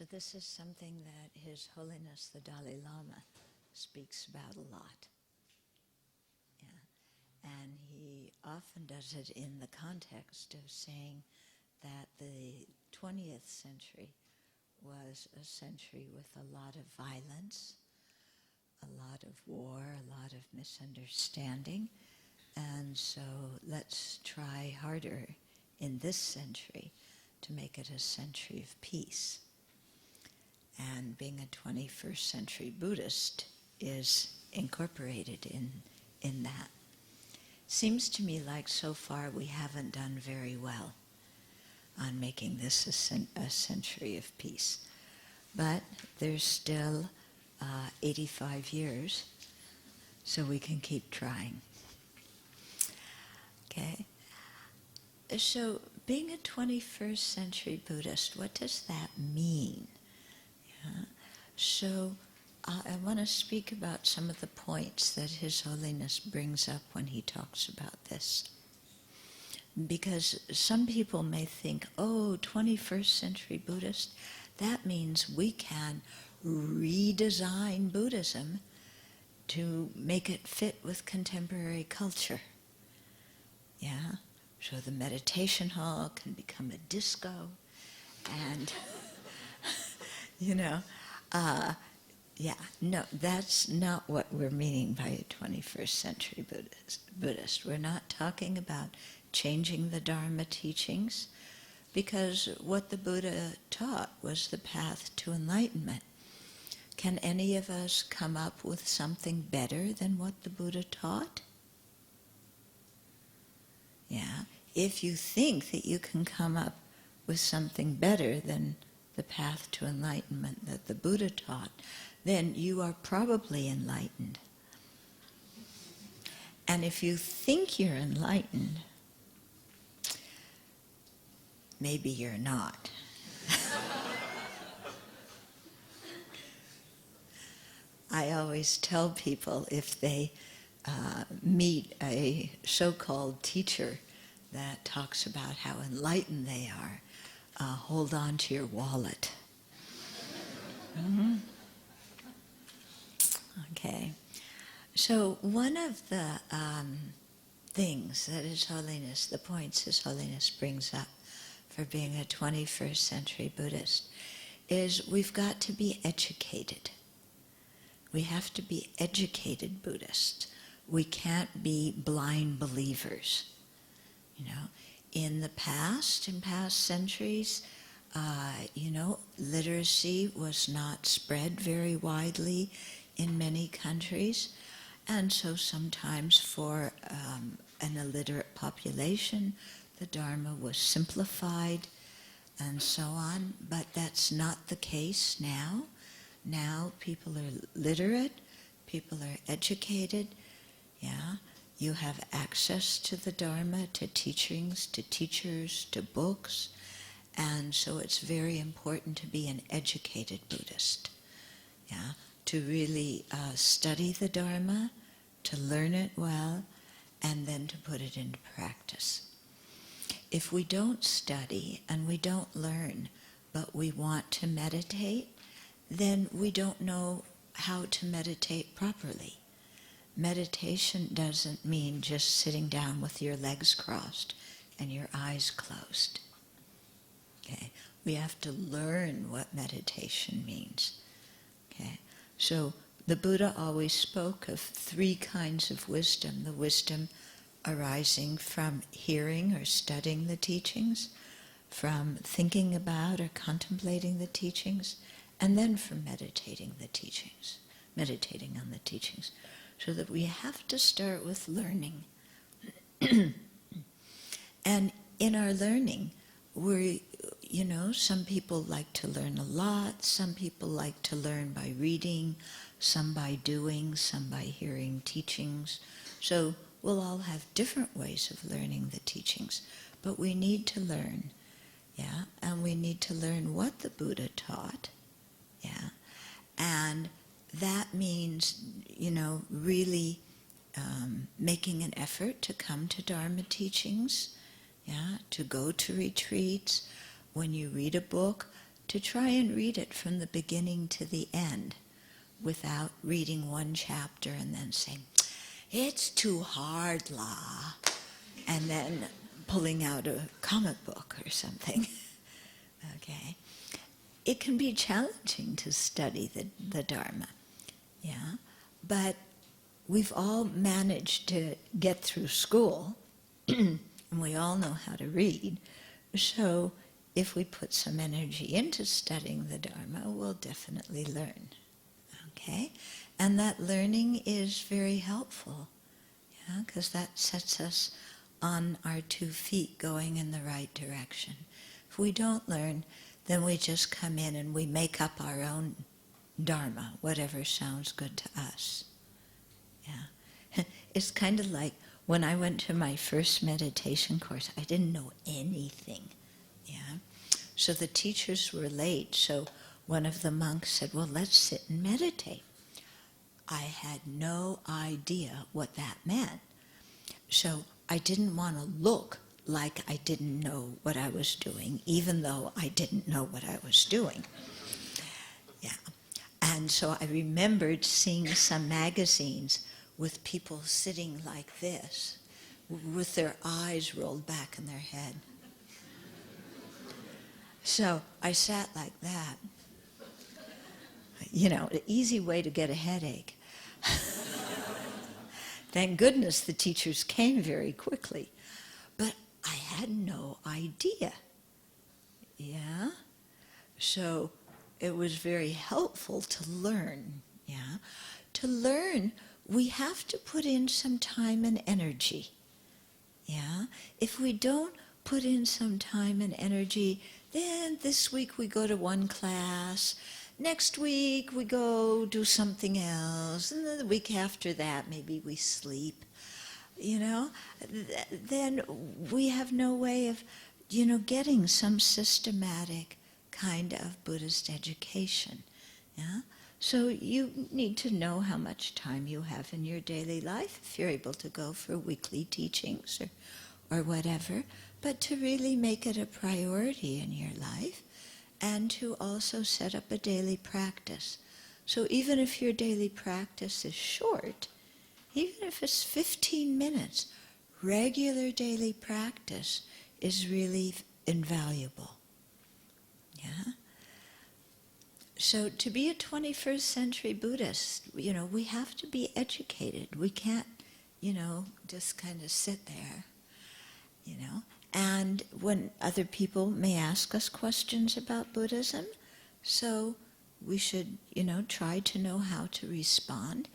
So this is something that His Holiness the Dalai Lama speaks about a lot. Yeah. And he often does it in the context of saying that the 20th century was a century with a lot of violence, a lot of war, a lot of misunderstanding. And so let's try harder in this century to make it a century of peace. And being a 21st century Buddhist is incorporated in that. Seems to me like so far we haven't done very well on making this a century of peace. But there's still 85 years, so we can keep trying. Okay? So being a 21st century Buddhist, what does that mean? Yeah. So I want to speak about some of the points that His Holiness brings up when he talks about this. Because some people may think, oh, 21st century Buddhist, that means we can redesign Buddhism to make it fit with contemporary culture. Yeah? So the meditation hall can become a disco, and, no, that's not what we're meaning by a 21st century Buddhist. We're not talking about changing the Dharma teachings, because what the Buddha taught was the path to enlightenment. Can any of us come up with something better than what the Buddha taught? Yeah. If you think that you can come up with something better than the path to enlightenment that the Buddha taught, then you are probably enlightened. And if you think you're enlightened, maybe you're not. I always tell people, if they meet a so-called teacher that talks about how enlightened they are, hold on to your wallet. Mm-hmm. Okay. So one of the things that His Holiness, the points His Holiness brings up for being a 21st century Buddhist, is we've got to be educated. We have to be educated Buddhists. We can't be blind believers. In the past, in past centuries, literacy was not spread very widely in many countries. And so sometimes for an illiterate population, the Dharma was simplified and so on. But that's not the case now. Now people are literate, people are educated, yeah. You have access to the Dharma, to teachings, to teachers, to books, and so it's very important to be an educated Buddhist, yeah. To really study the Dharma, to learn it well, and then to put it into practice. If we don't study and we don't learn, but we want to meditate, then we don't know how to meditate properly. Meditation doesn't mean just sitting down with your legs crossed and your eyes closed. Okay? We have to learn what meditation means. Okay? So the Buddha always spoke of 3 kinds of wisdom: the wisdom arising from hearing or studying the teachings, from thinking about or contemplating the teachings, and then from meditating on the teachings. So that we have to start with learning. And in our learning, some people like to learn a lot, some people like to learn by reading, some by doing, some by hearing teachings. So we'll all have different ways of learning the teachings, but we need to learn, yeah, and we need to learn what the Buddha taught, yeah, and that means, really making an effort to come to Dharma teachings, yeah, to go to retreats. When you read a book, to try and read it from the beginning to the end without reading one chapter and then saying, "It's too hard, La," and then pulling out a comic book or something. Okay? It can be challenging to study the Dharma, yeah? But we've all managed to get through school, and we all know how to read, so if we put some energy into studying the Dharma, we'll definitely learn, okay? And that learning is very helpful, yeah, because that sets us on our 2 feet going in the right direction. If we don't learn, then we just come in and we make up our own Dharma, whatever sounds good to us. Yeah. It's kind of like when I went to my first meditation course, I didn't know anything. Yeah. So the teachers were late, so one of the monks said, "Well, let's sit and meditate." I had no idea what that meant. So I didn't want to look like I didn't know what I was doing, even though I didn't know what I was doing. Yeah. And so I remembered seeing some magazines with people sitting like this, with their eyes rolled back in their head. So I sat like that. You know, an easy way to get a headache. Thank goodness the teachers came very quickly. But I had no idea. Yeah? So it was very helpful to learn. Yeah? To learn, we have to put in some time and energy. Yeah? If we don't put in some time and energy, then this week we go to one class, next week we go do something else, and then the week after that maybe we sleep. You know, then we have no way of, getting some systematic kind of Buddhist education. Yeah? So you need to know how much time you have in your daily life, if you're able to go for weekly teachings or whatever, but to really make it a priority in your life, and to also set up a daily practice. So even if your daily practice is short, even if it's 15 minutes, regular daily practice is really invaluable. Yeah? So to be a 21st century Buddhist, we have to be educated. We can't, just kind of sit there, And when other people may ask us questions about Buddhism, so we should, try to know how to respond.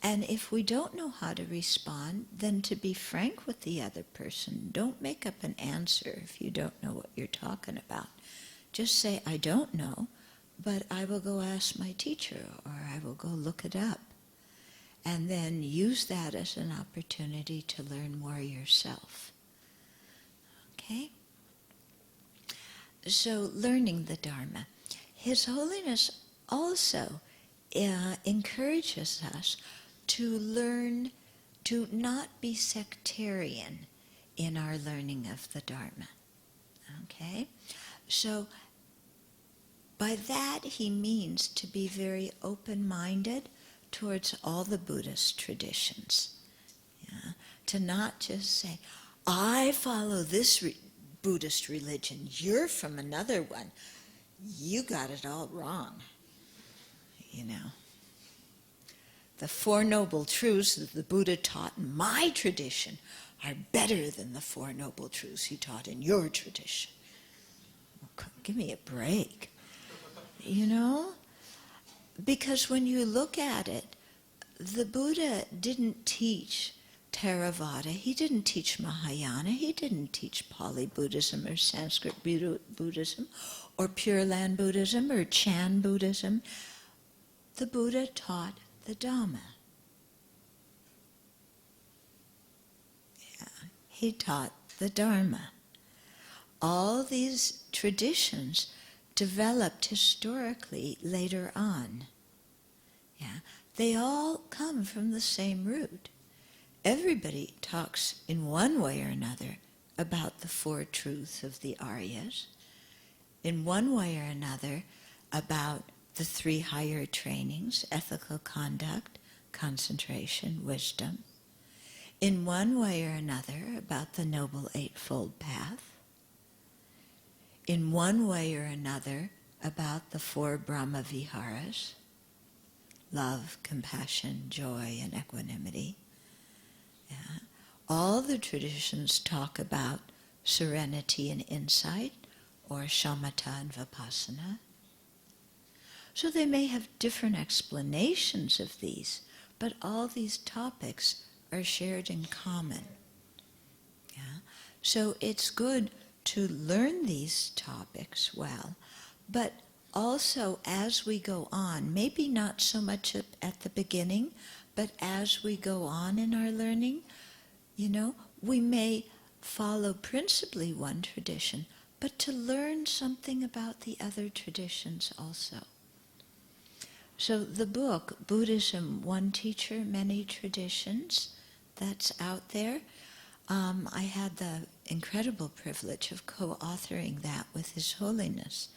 And if we don't know how to respond, then to be frank with the other person. Don't make up an answer if you don't know what you're talking about. Just say, "I don't know, but I will go ask my teacher," or "I will go look it up." And then use that as an opportunity to learn more yourself. Okay? So, learning the Dharma. His Holiness also encourages us to learn to not be sectarian in our learning of the Dharma. Okay? So, by that he means to be very open-minded towards all the Buddhist traditions. Yeah? To not just say, "I follow this Buddhist religion, you're from another one. You got it all wrong." The 4 Noble Truths that the Buddha taught in my tradition are better than the 4 Noble Truths he taught in your tradition. Well, give me a break. Because when you look at it, the Buddha didn't teach Theravada, he didn't teach Mahayana, he didn't teach Pali Buddhism or Sanskrit Buddhism or Pure Land Buddhism or Chan Buddhism. The Buddha taught the Dhamma. Yeah, he taught the Dharma. All these traditions developed historically later on. Yeah, they all come from the same root. Everybody talks in one way or another about the 4 truths of the Aryas, in one way or another about the three higher trainings: ethical conduct, concentration, wisdom. In one way or another about the Noble Eightfold Path. In one way or another about the four Brahma Viharas: love, compassion, joy, and equanimity. Yeah. All the traditions talk about serenity and insight, or shamatha and vipassana. So they may have different explanations of these, but all these topics are shared in common. Yeah? So it's good to learn these topics well, but also as we go on, maybe not so much at the beginning, but as we go on in our learning, we may follow principally one tradition, but to learn something about the other traditions also. So the book, Buddhism, One Teacher, Many Traditions, that's out there. I had the incredible privilege of co-authoring that with His Holiness.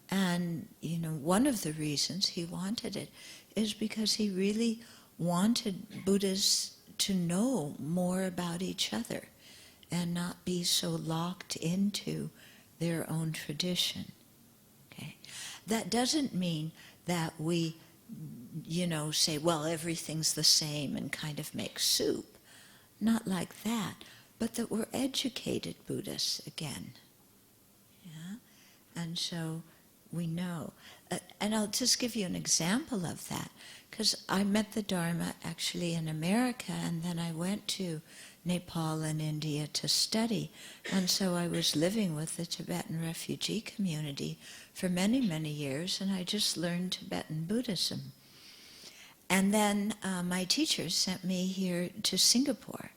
And, one of the reasons he wanted it is because he really wanted Buddhists to know more about each other and not be so locked into their own tradition. Okay? That doesn't mean that we, say, well, everything's the same and kind of make soup. Not like that, but that we're educated Buddhists again. Yeah? And so we know. And I'll just give you an example of that, because I met the Dharma actually in America, and then I went to Nepal and India to study. And so I was living with the Tibetan refugee community for many, many years, and I just learned Tibetan Buddhism. And then my teachers sent me here to Singapore.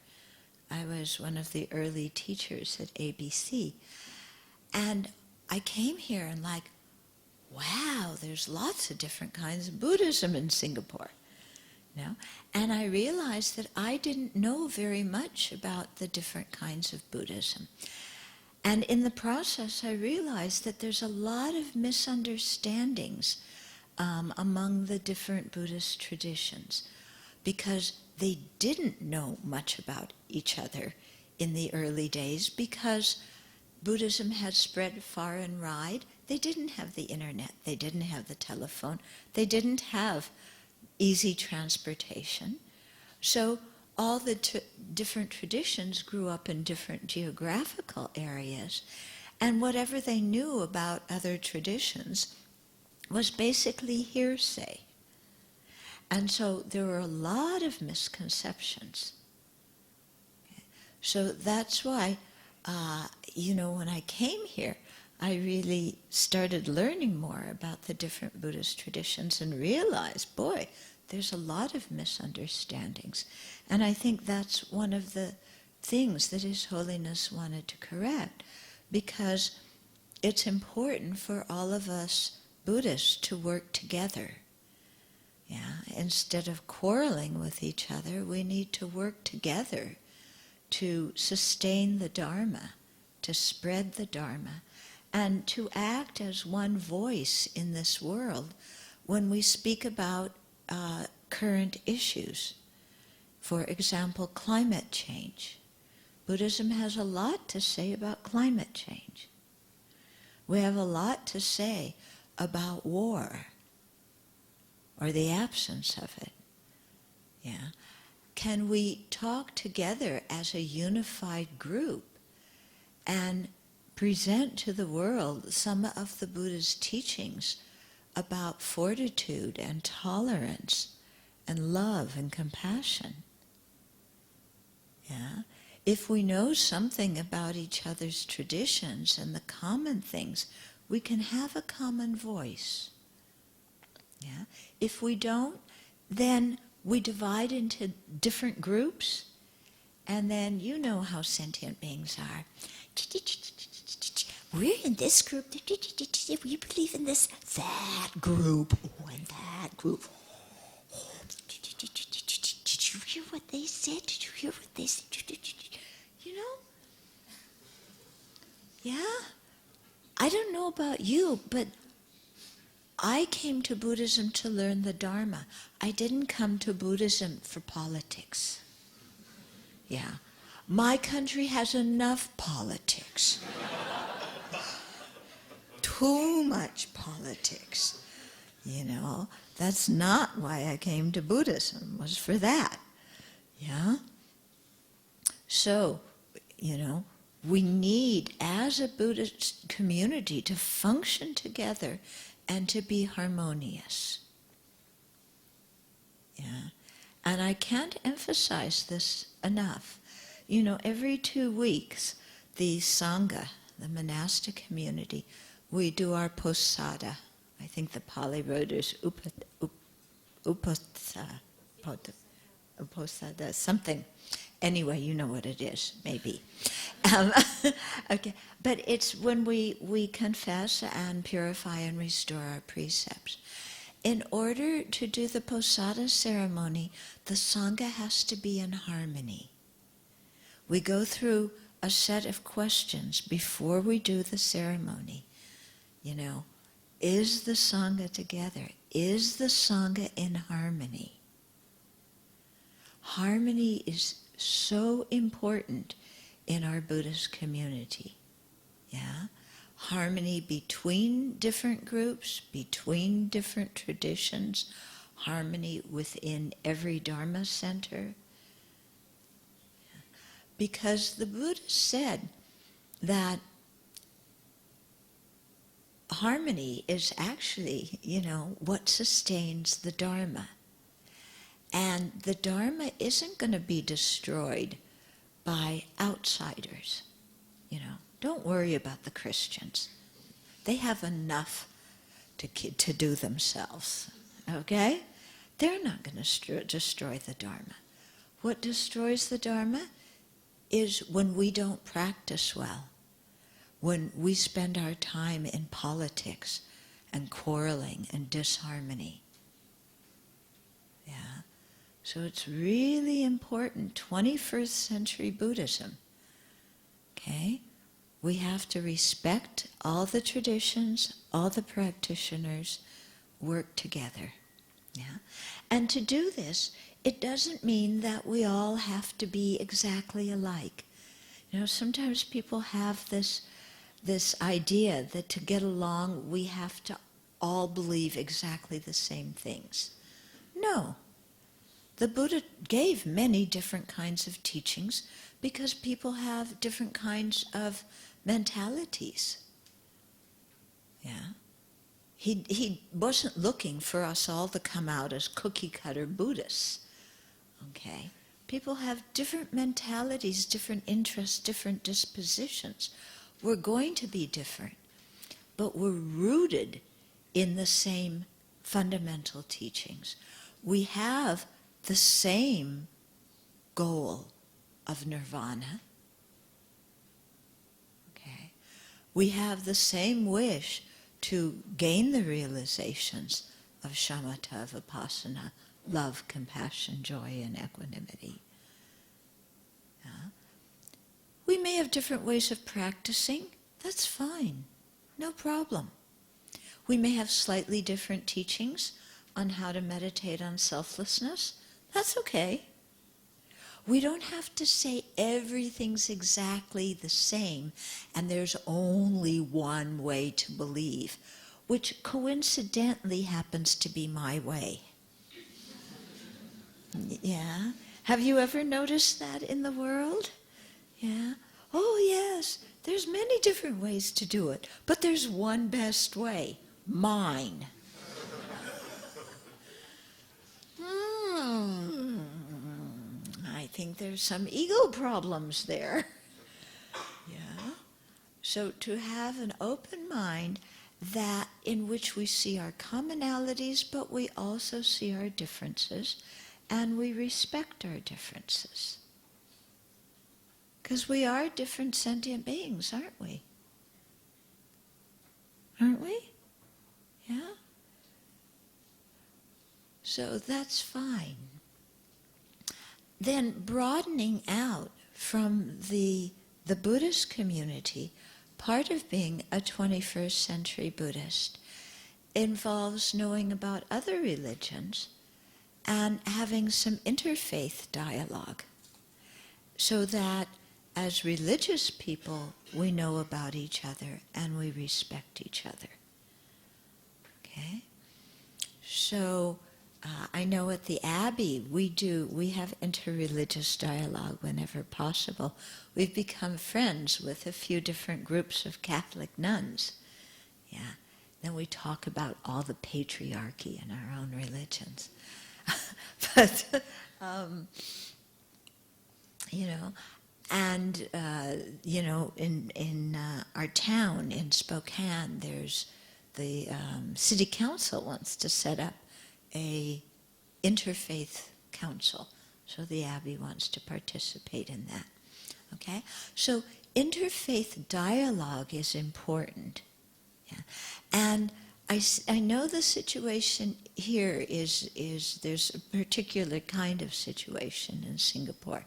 I was one of the early teachers at ABC. And I came here and wow, there's lots of different kinds of Buddhism in Singapore. And I realized that I didn't know very much about the different kinds of Buddhism. And in the process, I realized that there's a lot of misunderstandings among the different Buddhist traditions, because they didn't know much about each other in the early days, because Buddhism had spread far and wide. They didn't have the internet, they didn't have the telephone, they didn't have easy transportation. So all the different traditions grew up in different geographical areas, and whatever they knew about other traditions was basically hearsay. And so there were a lot of misconceptions. Okay. So that's why, when I came here, I really started learning more about the different Buddhist traditions and realized, boy, there's a lot of misunderstandings. And I think that's one of the things that His Holiness wanted to correct, because it's important for all of us Buddhists to work together. Yeah, instead of quarreling with each other, we need to work together to sustain the Dharma, to spread the Dharma, and to act as one voice in this world when we speak about current issues. For example, climate change. Buddhism has a lot to say about climate change. We have a lot to say about war, or the absence of it. Yeah. Can we talk together as a unified group and present to the world some of the Buddha's teachings about fortitude and tolerance and love and compassion? Yeah. If we know something about each other's traditions and the common things, we can have a common voice. Yeah. If we don't, then we divide into different groups, and then you know how sentient beings are. We're in this group. We believe in this, that group, and that group. Did you hear what they said? Did you hear what they said? Yeah? I don't know about you, but I came to Buddhism to learn the Dharma. I didn't come to Buddhism for politics. Yeah. My country has enough politics. Too much politics. You know, that's not why I came to Buddhism, was for that. Yeah? So, you know, we need, as a Buddhist community, to function together and to be harmonious. Yeah? And I can't emphasize this enough. You know, every 2 weeks, the Sangha, the monastic community, we do our posada. I think the Pali word is uposada, something. Anyway, you know what it is, maybe. Okay, but it's when we confess and purify and restore our precepts. In order to do the posada ceremony, the Sangha has to be in harmony. We go through a set of questions before we do the ceremony. You know, is the Sangha together? Is the Sangha in harmony? Harmony is so important in our Buddhist community. Yeah? Harmony between different groups, between different traditions, harmony within every Dharma center. Because the Buddha said that harmony is actually, you know, what sustains the Dharma. And the Dharma isn't going to be destroyed by outsiders. You know, don't worry about the Christians. They have enough to do themselves. Okay? They're not going to destroy the Dharma. What destroys the Dharma is when we don't practice well, when we spend our time in politics and quarreling and disharmony. Yeah. So it's really important, 21st century Buddhism. Okay? We have to respect all the traditions, all the practitioners, work together. Yeah? And to do this, it doesn't mean that we all have to be exactly alike. You know, sometimes people have this idea that to get along, we have to all believe exactly the same things. No. The Buddha gave many different kinds of teachings because people have different kinds of mentalities. Yeah. He wasn't looking for us all to come out as cookie-cutter Buddhists. Okay? People have different mentalities, different interests, different dispositions. We're going to be different, but we're rooted in the same fundamental teachings. We have the same goal of nirvana. Okay? We have the same wish to gain the realizations of shamatha, vipassana, love, compassion, joy, and equanimity. Yeah? We may have different ways of practicing. That's fine. No problem. We may have slightly different teachings on how to meditate on selflessness. That's okay. We don't have to say everything's exactly the same and there's only one way to believe, which coincidentally happens to be my way. Yeah? Have you ever noticed that in the world? Yeah? Oh yes, there's many different ways to do it, but there's one best way, mine. I think there's some ego problems there. Yeah? So to have an open mind that in which we see our commonalities, but we also see our differences, and we respect our differences. Because we are different sentient beings, aren't we? Aren't we? Yeah? So that's fine. Then broadening out from the Buddhist community part of being a 21st century Buddhist involves knowing about other religions and having some interfaith dialogue, so that as religious people we know about each other and we respect each other. Okay? So I know at the Abbey we have interreligious dialogue whenever possible. We've become friends with a few different groups of Catholic nuns. Yeah. Then we talk about all the patriarchy in our own religions. But, and, in our town, in Spokane, there's the city council wants to set up a interfaith council. So the Abbey wants to participate in that. Okay? So interfaith dialogue is important. Yeah. And I know the situation here is there's a particular kind of situation in Singapore.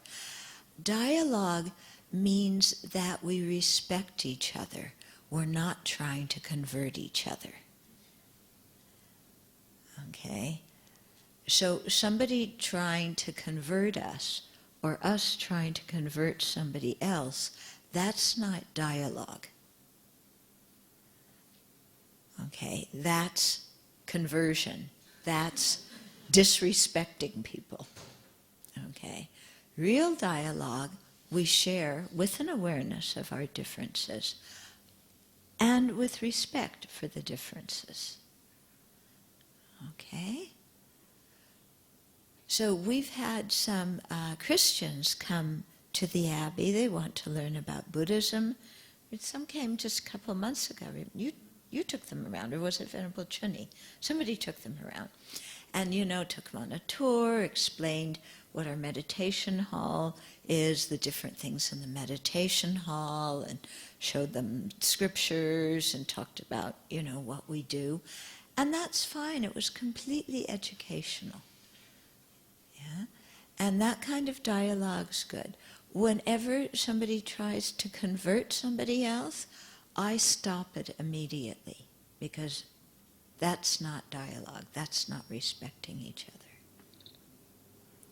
Dialogue means that we respect each other. We're not trying to convert each other. Okay? So somebody trying to convert us, or us trying to convert somebody else, that's not dialogue. Okay, that's conversion. That's disrespecting people. Okay, real dialogue we share with an awareness of our differences and with respect for the differences. Okay? So we've had some Christians come to the Abbey. They want to learn about Buddhism. Some came just a couple of months ago. You took them around, or was it Venerable Chunni? Somebody took them around. And, took them on a tour, explained what our meditation hall is, the different things in the meditation hall, and showed them scriptures and talked about, what we do. And that's fine. It was completely educational. Yeah? And that kind of dialogue's good. Whenever somebody tries to convert somebody else, I stop it immediately, because that's not dialogue. That's not respecting each other.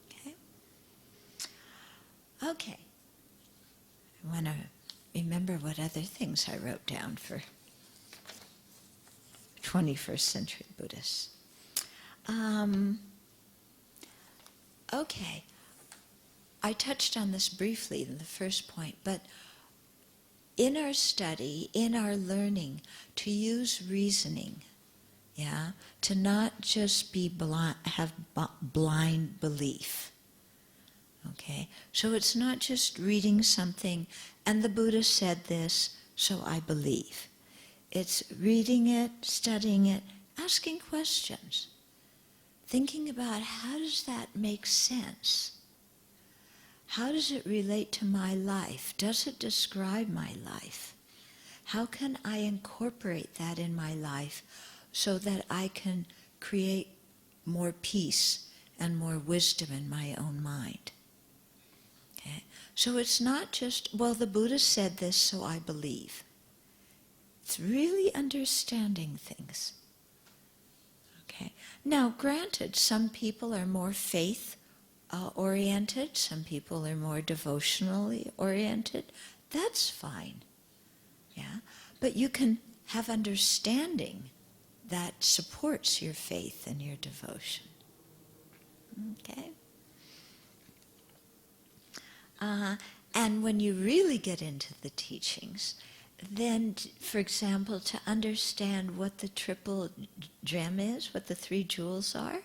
Okay? Okay. I want to remember what other things I wrote down for 21st century Buddhists. Okay. I touched on this briefly in the first point, but in our study, in our learning, to use reasoning, yeah, to not just be have blind belief. Okay, so it's not just reading something, and the Buddha said this, so I believe. It's reading it, studying it, asking questions, thinking about how does that make sense? How does it relate to my life? Does it describe my life? How can I incorporate that in my life so that I can create more peace and more wisdom in my own mind? Okay? So it's not just, well, the Buddha said this, so I believe. It's really understanding things. Okay. Now, granted, some people are more faith oriented, some people are more devotionally oriented. That's fine. Yeah? But you can have understanding that supports your faith and your devotion. Okay? And when you really get into the teachings, then, for example, to understand what the triple gem is, what the three jewels are,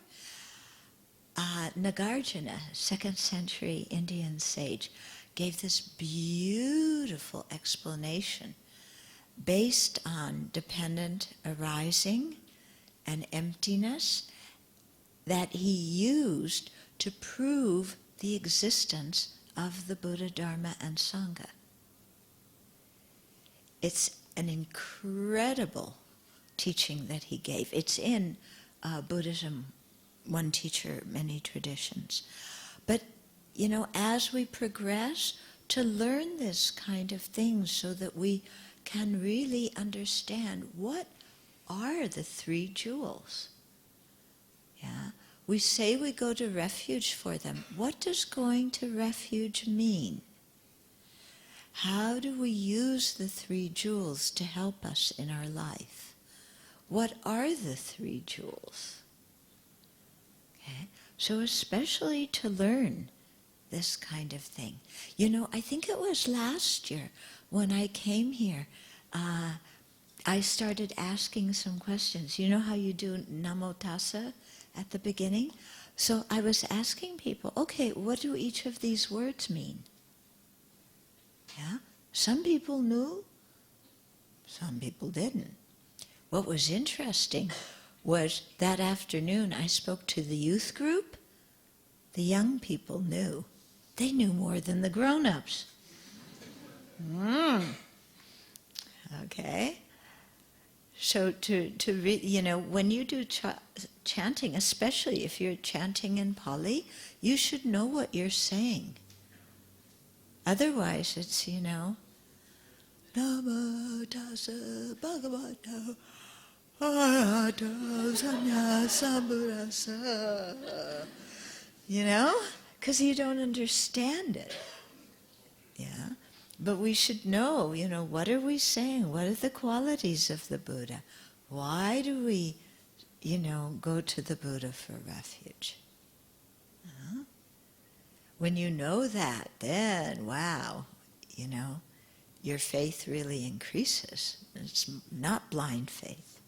Nagarjuna, 2nd century Indian sage, gave this beautiful explanation based on dependent arising and emptiness that he used to prove the existence of the Buddha, Dharma, and Sangha. It's an incredible teaching that he gave. It's in Buddhism, one teacher, many traditions. But, as we progress, to learn this kind of thing so that we can really understand what are the three jewels. Yeah? We say we go to refuge for them. What does going to refuge mean? How do we use the three jewels to help us in our life? What are the three jewels? Okay? So especially to learn this kind of thing. You know, I think it was last year when I came here, I started asking some questions. You know how you do Namo Tassa at the beginning? So I was asking people, okay, what do each of these words mean? Yeah? Some people knew, some people didn't. What was interesting was that afternoon I spoke to the youth group. The young people knew. They knew more than the grown-ups. Okay. So when you do chanting, especially if you're chanting in Pali, you should know what you're saying. Otherwise, it's, Namo Tassa Bhagavato Arahato Sammasambuddhassa. Because you don't understand it. Yeah? But we should know, what are we saying? What are the qualities of the Buddha? Why do we, go to the Buddha for refuge? When you know that, then, wow, your faith really increases. It's not blind faith.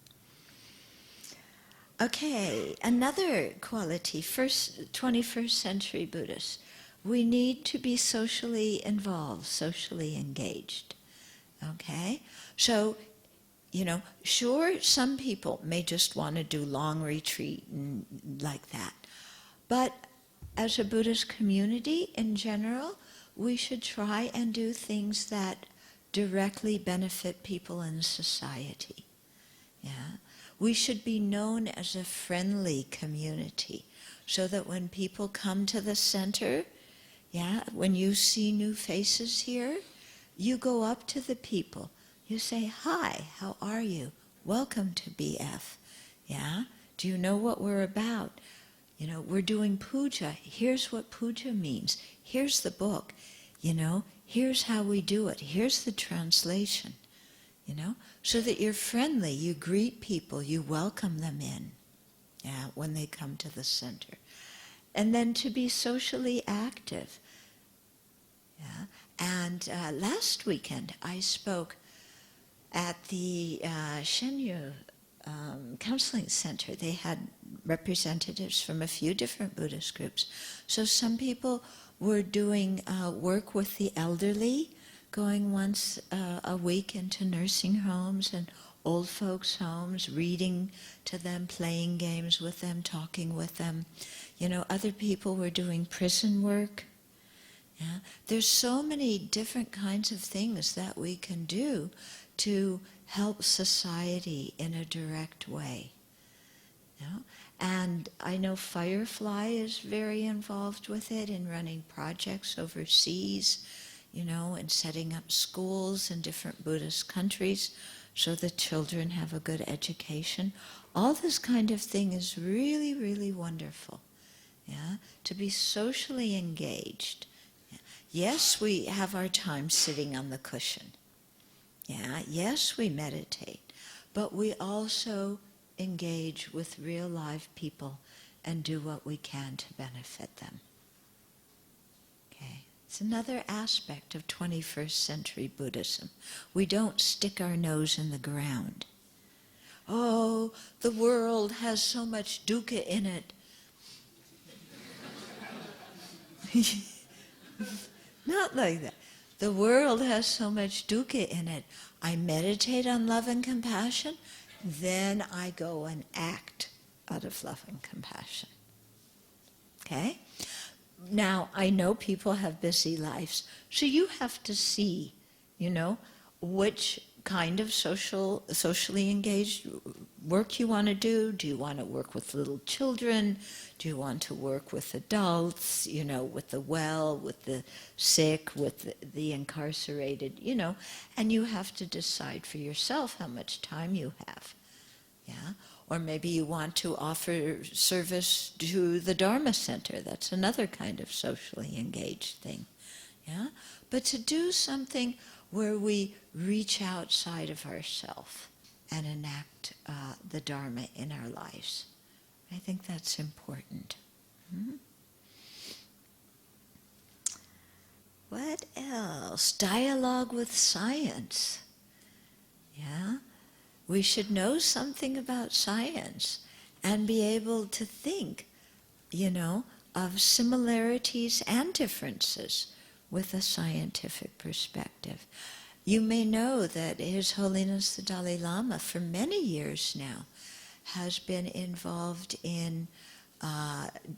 Okay, another quality, 21st century Buddhists. We need to be socially involved, socially engaged. Okay? So, sure, some people may just want to do long retreat and like that. But as a Buddhist community in general, we should try and do things that directly benefit people in society. Yeah? We should be known as a friendly community so that when people come to the center, when you see new faces here, you go up to the people. You say, "Hi, how are you? Welcome to BF. Yeah? Do you know what we're about? We're doing puja. Here's what puja means. Here's the book. Here's how we do it. Here's the translation." So that you're friendly, you greet people, you welcome them in, when they come to the center. And then to be socially active. Yeah? And last weekend I spoke at the Shenyu Counseling Center. They had representatives from a few different Buddhist groups. So some people were doing work with the elderly, going once a week into nursing homes and old folks' homes, reading to them, playing games with them, talking with them. Other people were doing prison work. Yeah? There's so many different kinds of things that we can do to help society in a direct way. And I know Firefly is very involved with it in running projects overseas, and setting up schools in different Buddhist countries so the children have a good education. All this kind of thing is really, really wonderful. Yeah? To be socially engaged. Yeah. Yes, we have our time sitting on the cushion. Yeah? Yes, we meditate. But we also engage with real live people and do what we can to benefit them. Okay? It's another aspect of 21st century Buddhism. We don't stick our nose in the ground. Oh, the world has so much dukkha in it. Not like that. The world has so much dukkha in it. I meditate on love and compassion, then I go and act out of love and compassion. Okay? Now, I know people have busy lives, so you have to see, which kind of socially engaged work you want to do. Do you want to work with little children? Do you want to work with adults, with the well, with the sick, with the incarcerated, and you have to decide for yourself how much time you have. Yeah? Or maybe you want to offer service to the Dharma Center. That's another kind of socially engaged thing. Yeah? But to do something where we reach outside of ourselves and enact the Dharma in our lives. I think that's important. What else? Dialogue with science. Yeah? We should know something about science and be able to think, of similarities and differences with a scientific perspective. You may know that His Holiness the Dalai Lama, for many years now, has been involved in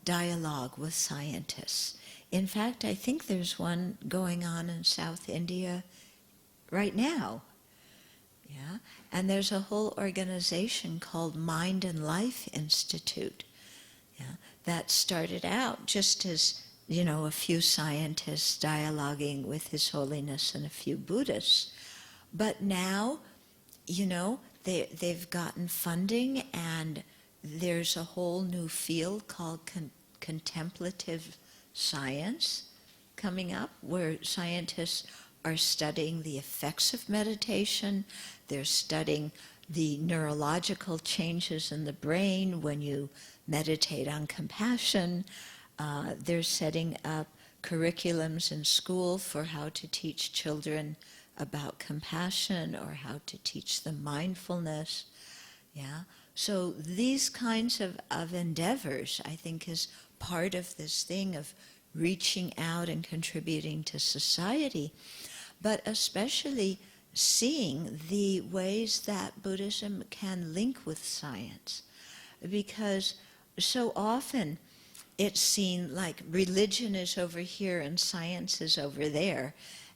dialogue with scientists. In fact, I think there's one going on in South India right now. Yeah? And there's a whole organization called Mind and Life Institute, that started out just as, a few scientists dialoguing with His Holiness and a few Buddhists. But now, they've gotten funding, and there's a whole new field called contemplative science coming up, where scientists are studying the effects of meditation. They're studying the neurological changes in the brain when you meditate on compassion. They're setting up curriculums in school for how to teach children about compassion or how to teach them mindfulness. Yeah. So these kinds of endeavors, I think, is part of this thing of reaching out and contributing to society, but especially seeing the ways that Buddhism can link with science. Because so often it's seen like religion is over here and science is over there,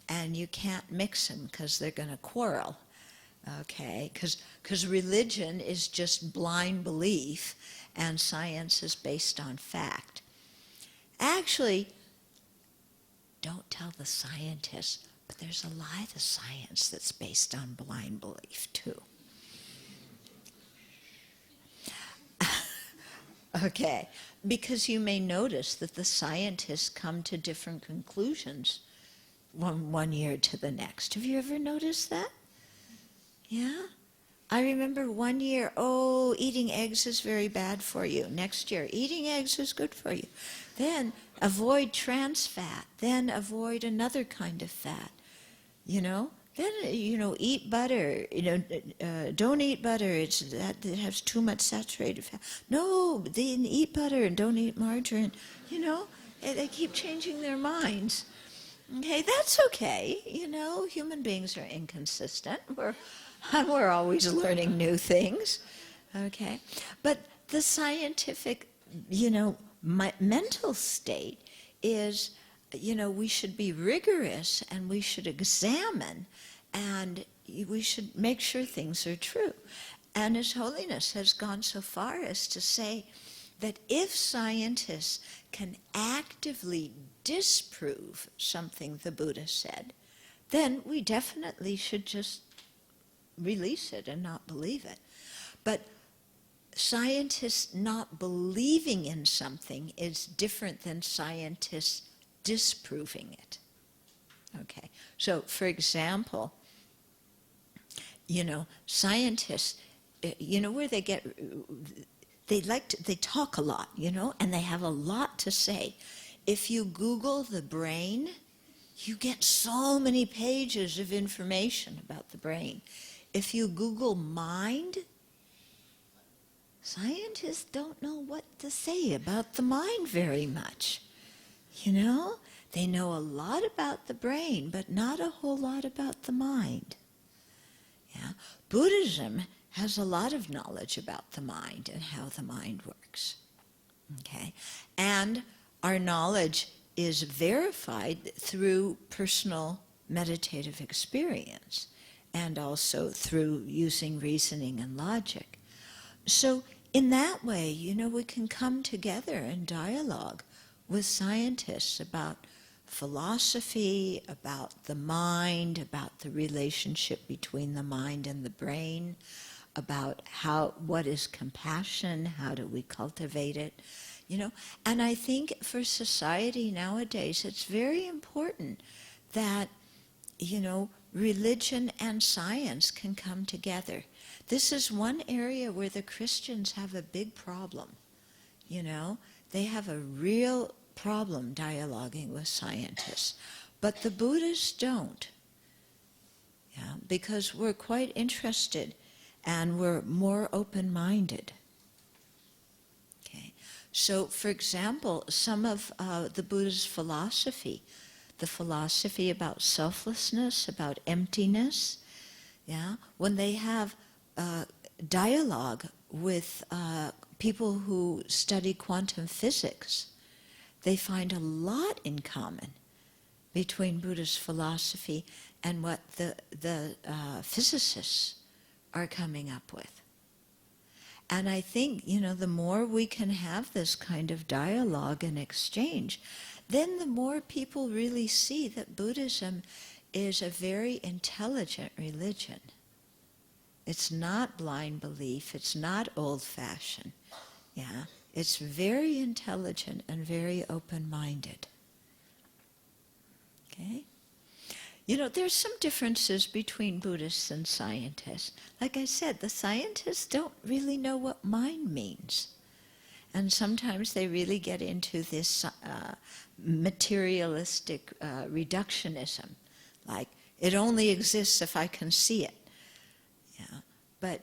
and you can't mix them because they're going to quarrel. Okay? Because religion is just blind belief, and science is based on fact. Actually, don't tell the scientists, but there's a lot of science that's based on blind belief too. Okay, because you may notice that the scientists come to different conclusions one year to the next. Have you ever noticed that? Yeah? I remember one year, eating eggs is very bad for you. Next year, eating eggs is good for you. Then avoid trans fat. Then avoid another kind of fat. Then, eat butter. Don't eat butter. It has too much saturated fat. No, then eat butter and don't eat margarine. They keep changing their minds. Okay, that's okay. Human beings are inconsistent. We're always learning new things. Okay, but the scientific, mental state is, we should be rigorous and we should examine and we should make sure things are true. And His Holiness has gone so far as to say that if scientists can actively disprove something the Buddha said, then we definitely should just release it and not believe it. But scientists not believing in something is different than scientists disproving it. Okay, so for example, scientists, where they talk a lot, and they have a lot to say. If you Google the brain, you get so many pages of information about the brain. If you Google mind, scientists don't know what to say about the mind very much. They know a lot about the brain, but not a whole lot about the mind. Yeah? Buddhism has a lot of knowledge about the mind and how the mind works. Okay? And our knowledge is verified through personal meditative experience. and also through using reasoning and logic. So in that way, we can come together and dialogue with scientists about philosophy, about the mind, about the relationship between the mind and the brain, about what is compassion, how do we cultivate it, And I think for society nowadays, it's very important that, religion and science can come together. This is one area where the Christians have a big problem, They have a real problem dialoguing with scientists. But the Buddhists don't, because we're quite interested and we're more open-minded. Okay. So, for example, some of the Buddha's philosophy, the philosophy about selflessness, about emptiness, when they have dialogue with people who study quantum physics, they find a lot in common between Buddhist philosophy and what the physicists are coming up with. And I think, the more we can have this kind of dialogue and exchange, then the more people really see that Buddhism is a very intelligent religion. It's not blind belief, it's not old-fashioned. It's very intelligent and very open-minded. Okay? There's some differences between Buddhists and scientists. Like I said, the scientists don't really know what mind means. And sometimes they really get into this materialistic reductionism, like it only exists if I can see it. But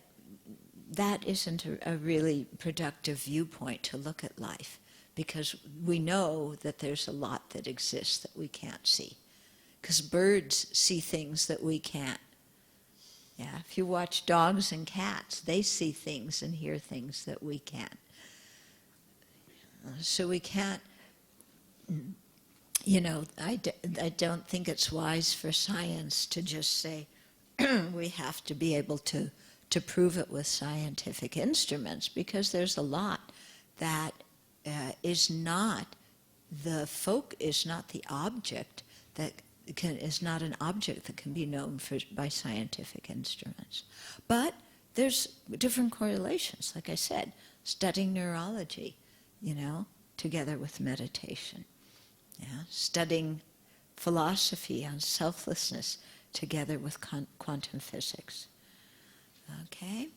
that isn't a really productive viewpoint to look at life, because we know that there's a lot that exists that we can't see. Because birds see things that we can't. If you watch dogs and cats, they see things and hear things that we can't. So we can't, I don't think it's wise for science to just say we have to be able to prove it with scientific instruments, because there's a lot that is not the object that is not an object that can be known by scientific instruments. But there's different correlations, like I said, studying neurology, together with meditation. Studying philosophy on selflessness together with quantum physics. Okay?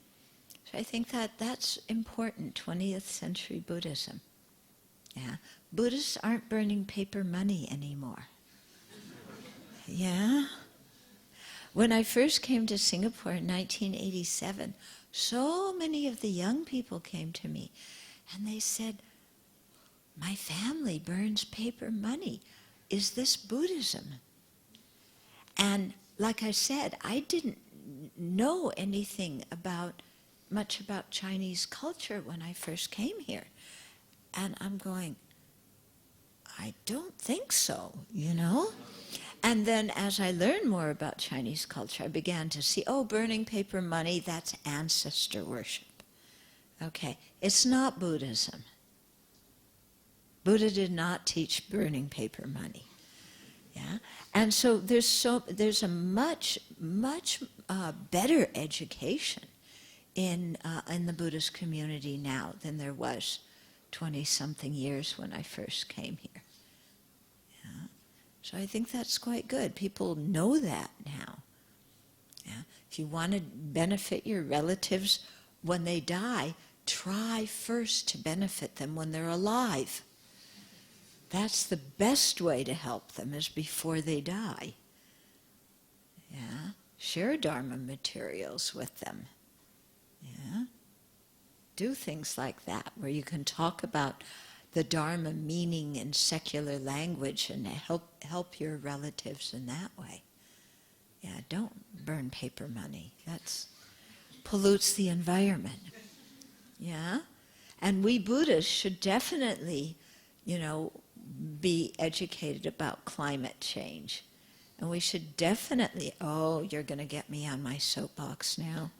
So I think that's important, 20th century Buddhism. Buddhists aren't burning paper money anymore. When I first came to Singapore in 1987, so many of the young people came to me and they said, "My family burns paper money. Is this Buddhism?" And like I said, I didn't know anything much about Chinese culture when I first came here. And I'm going, I don't think so, And then as I learned more about Chinese culture, I began to see, burning paper money, that's ancestor worship. Okay, it's not Buddhism. Buddha did not teach burning paper money. And so there's a much better education in the Buddhist community now than there was 20-something years when I first came here. So I think that's quite good. People know that now. If you want to benefit your relatives when they die, try first to benefit them when they're alive. That's the best way to help them, is before they die. Share Dharma materials with them. Do things like that, where you can talk about the Dharma meaning in secular language and help your relatives in that way. Don't burn paper money. That pollutes the environment. And we Buddhists should definitely, be educated about climate change. And we should definitely, oh, you're going to get me on my soapbox now.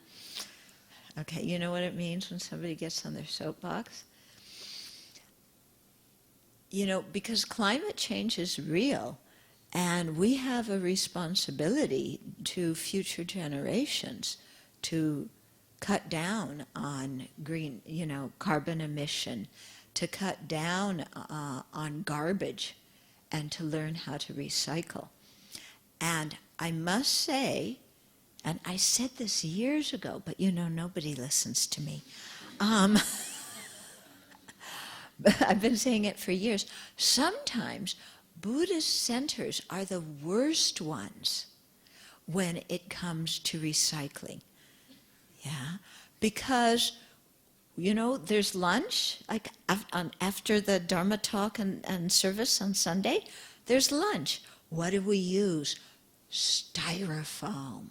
Okay, you know what it means when somebody gets on their soapbox? You know, because climate change is real, and we have a responsibility to future generations to cut down on green, carbon emission, to cut down on garbage, and to learn how to recycle. And I must say, and I said this years ago, but nobody listens to me. But I've been saying it for years. Sometimes Buddhist centers are the worst ones when it comes to recycling. Yeah, because there's lunch, like after the Dharma talk and service on Sunday, there's lunch. What do we use? Styrofoam,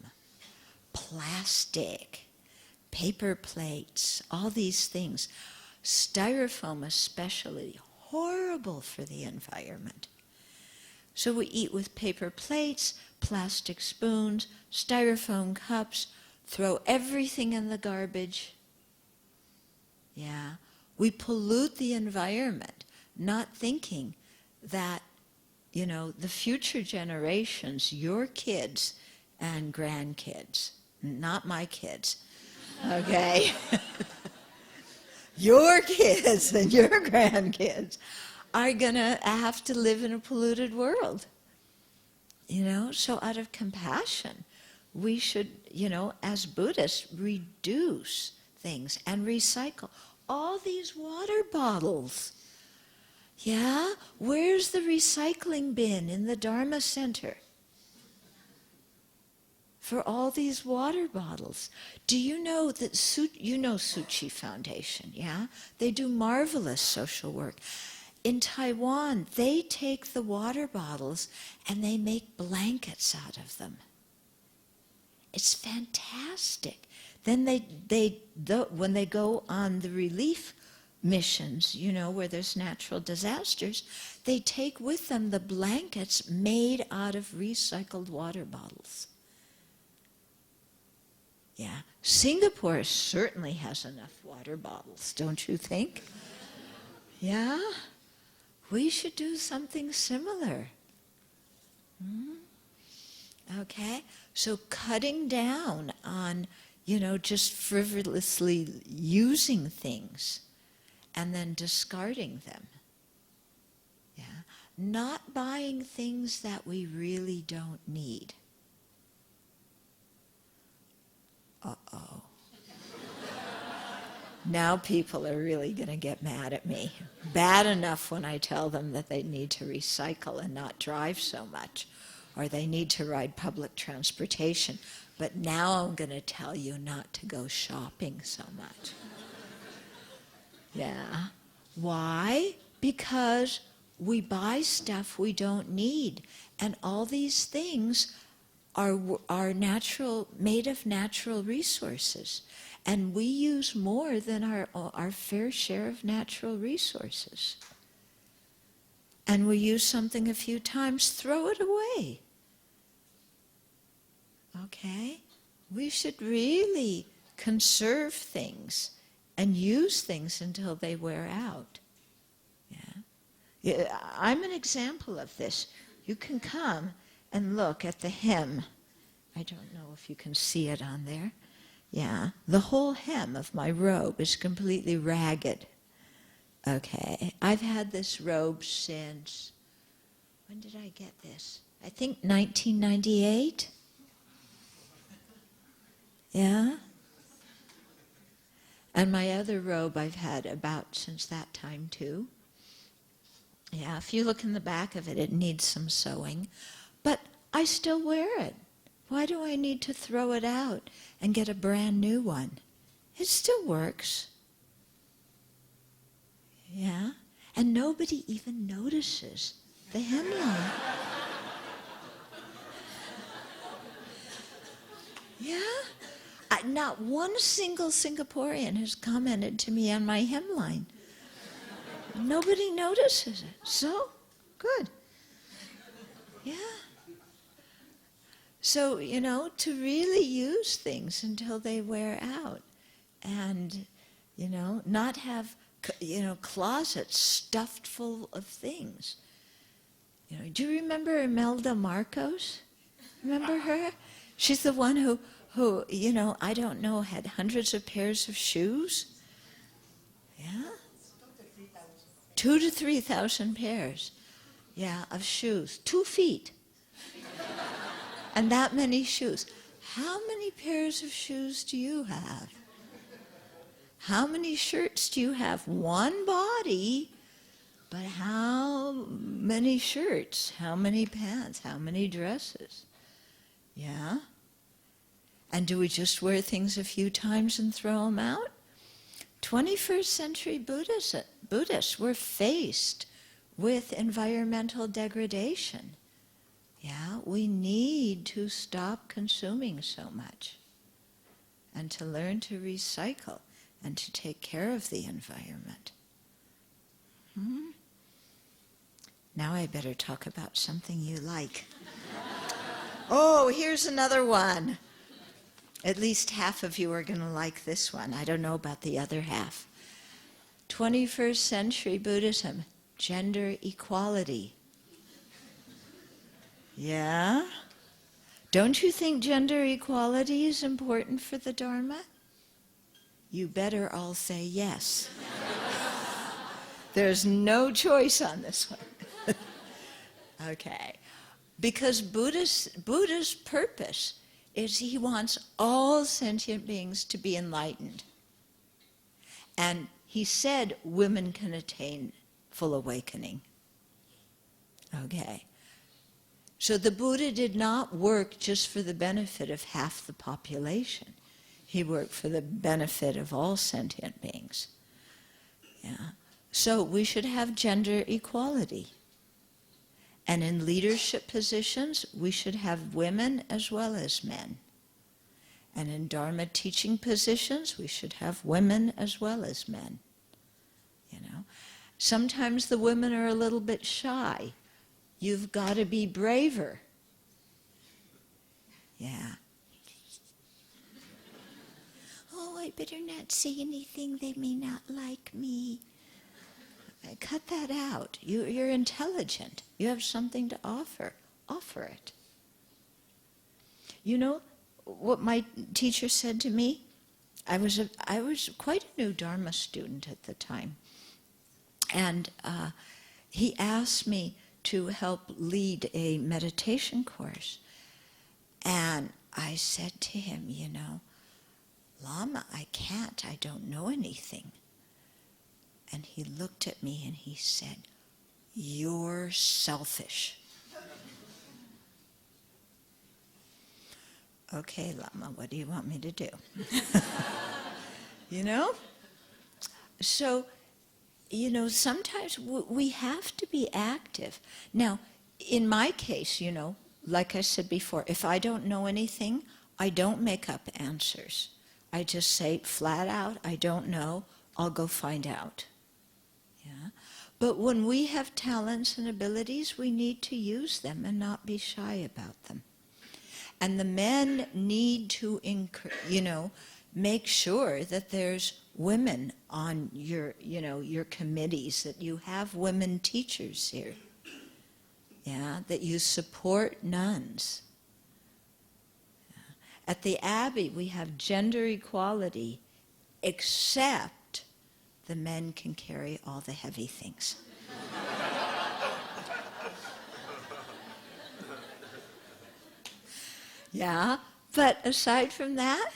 plastic, paper plates, all these things. Styrofoam especially, horrible for the environment. So we eat with paper plates, plastic spoons, styrofoam cups, throw everything in the garbage. Yeah, we pollute the environment, not thinking that, the future generations, your kids and grandkids, not my kids, okay? Your kids and your grandkids are going to have to live in a polluted world. So out of compassion, we should, as Buddhists, reduce things and recycle. All these water bottles. Yeah? Where's the recycling bin in the Dharma Center for all these water bottles? Do you know that Suchi Foundation, yeah? They do marvelous social work. In Taiwan, they take the water bottles and they make blankets out of them. It's fantastic. Then when they go on the relief missions, where there's natural disasters, they take with them the blankets made out of recycled water bottles. Yeah, Singapore certainly has enough water bottles, don't you think? Yeah, we should do something similar. Okay, so cutting down on, just frivolously using things and then discarding them. Yeah, not buying things that we really don't need. Uh-oh. Now people are really going to get mad at me. Bad enough when I tell them that they need to recycle and not drive so much, or they need to ride public transportation. But now I'm going to tell you not to go shopping so much. Yeah. Why? Because we buy stuff we don't need. And all these things are natural, made of natural resources. And we use more than our fair share of natural resources. And we use something a few times, throw it away. Okay? We should really conserve things and use things until they wear out. Yeah, I'm an example of this. You can come and look at the hem. I don't know if you can see it on there. Yeah, the whole hem of my robe is completely ragged. Okay, I've had this robe since, when did I get this? I think 1998. Yeah? And my other robe I've had about since that time too. Yeah, if you look in the back of it, it needs some sewing. But I still wear it. Why do I need to throw it out and get a brand new one? It still works. Yeah? And nobody even notices the hemline. Yeah? Not one single Singaporean has commented to me on my hemline. Nobody notices it. So, good. Yeah. So, to really use things until they wear out. And, not have, closets stuffed full of things. Do you remember Imelda Marcos? Remember her? She's the one who, I don't know, had hundreds of pairs of shoes. Yeah? 2,000 to 3,000 pairs. Yeah, of shoes. 2 feet. And that many shoes. How many pairs of shoes do you have? How many shirts do you have? One body, but how many shirts? How many pants? How many dresses? Yeah? And do we just wear things a few times and throw them out? 21st century Buddhists were faced with environmental degradation. Yeah, we need to stop consuming so much and to learn to recycle and to take care of the environment. Now I better talk about something you like. Oh, here's another one. At least half of you are going to like this one. I don't know about the other half. 21st century Buddhism, gender equality. Yeah? Don't you think gender equality is important for the Dharma? You better all say yes. There's no choice on this one. Okay. Because Buddha's purpose is he wants all sentient beings to be enlightened. And he said women can attain full awakening. Okay. So the Buddha did not work just for the benefit of half the population. He worked for the benefit of all sentient beings. Yeah. So we should have gender equality. And in leadership positions, we should have women as well as men. And in Dharma teaching positions, we should have women as well as men. Sometimes the women are a little bit shy. You've got to be braver. Yeah. Oh, I better not say anything. They may not like me. Cut that out. You're intelligent. You have something to offer. Offer it. You know what my teacher said to me? I was quite a new Dharma student at the time. And he asked me to help lead a meditation course. And I said to him, Lama, I can't. I don't know anything. And he looked at me and he said, "You're selfish." Okay, Lama, what do you want me to do? So, sometimes we have to be active. Now, in my case, like I said before, if I don't know anything, I don't make up answers. I just say flat out, I don't know, I'll go find out. Yeah. But when we have talents and abilities, we need to use them and not be shy about them. And the men need to, make sure that there's women on your committees, that you have women teachers here. Yeah, that you support nuns. Yeah. At the Abbey, we have gender equality, except the men can carry all the heavy things. Yeah, but aside from that,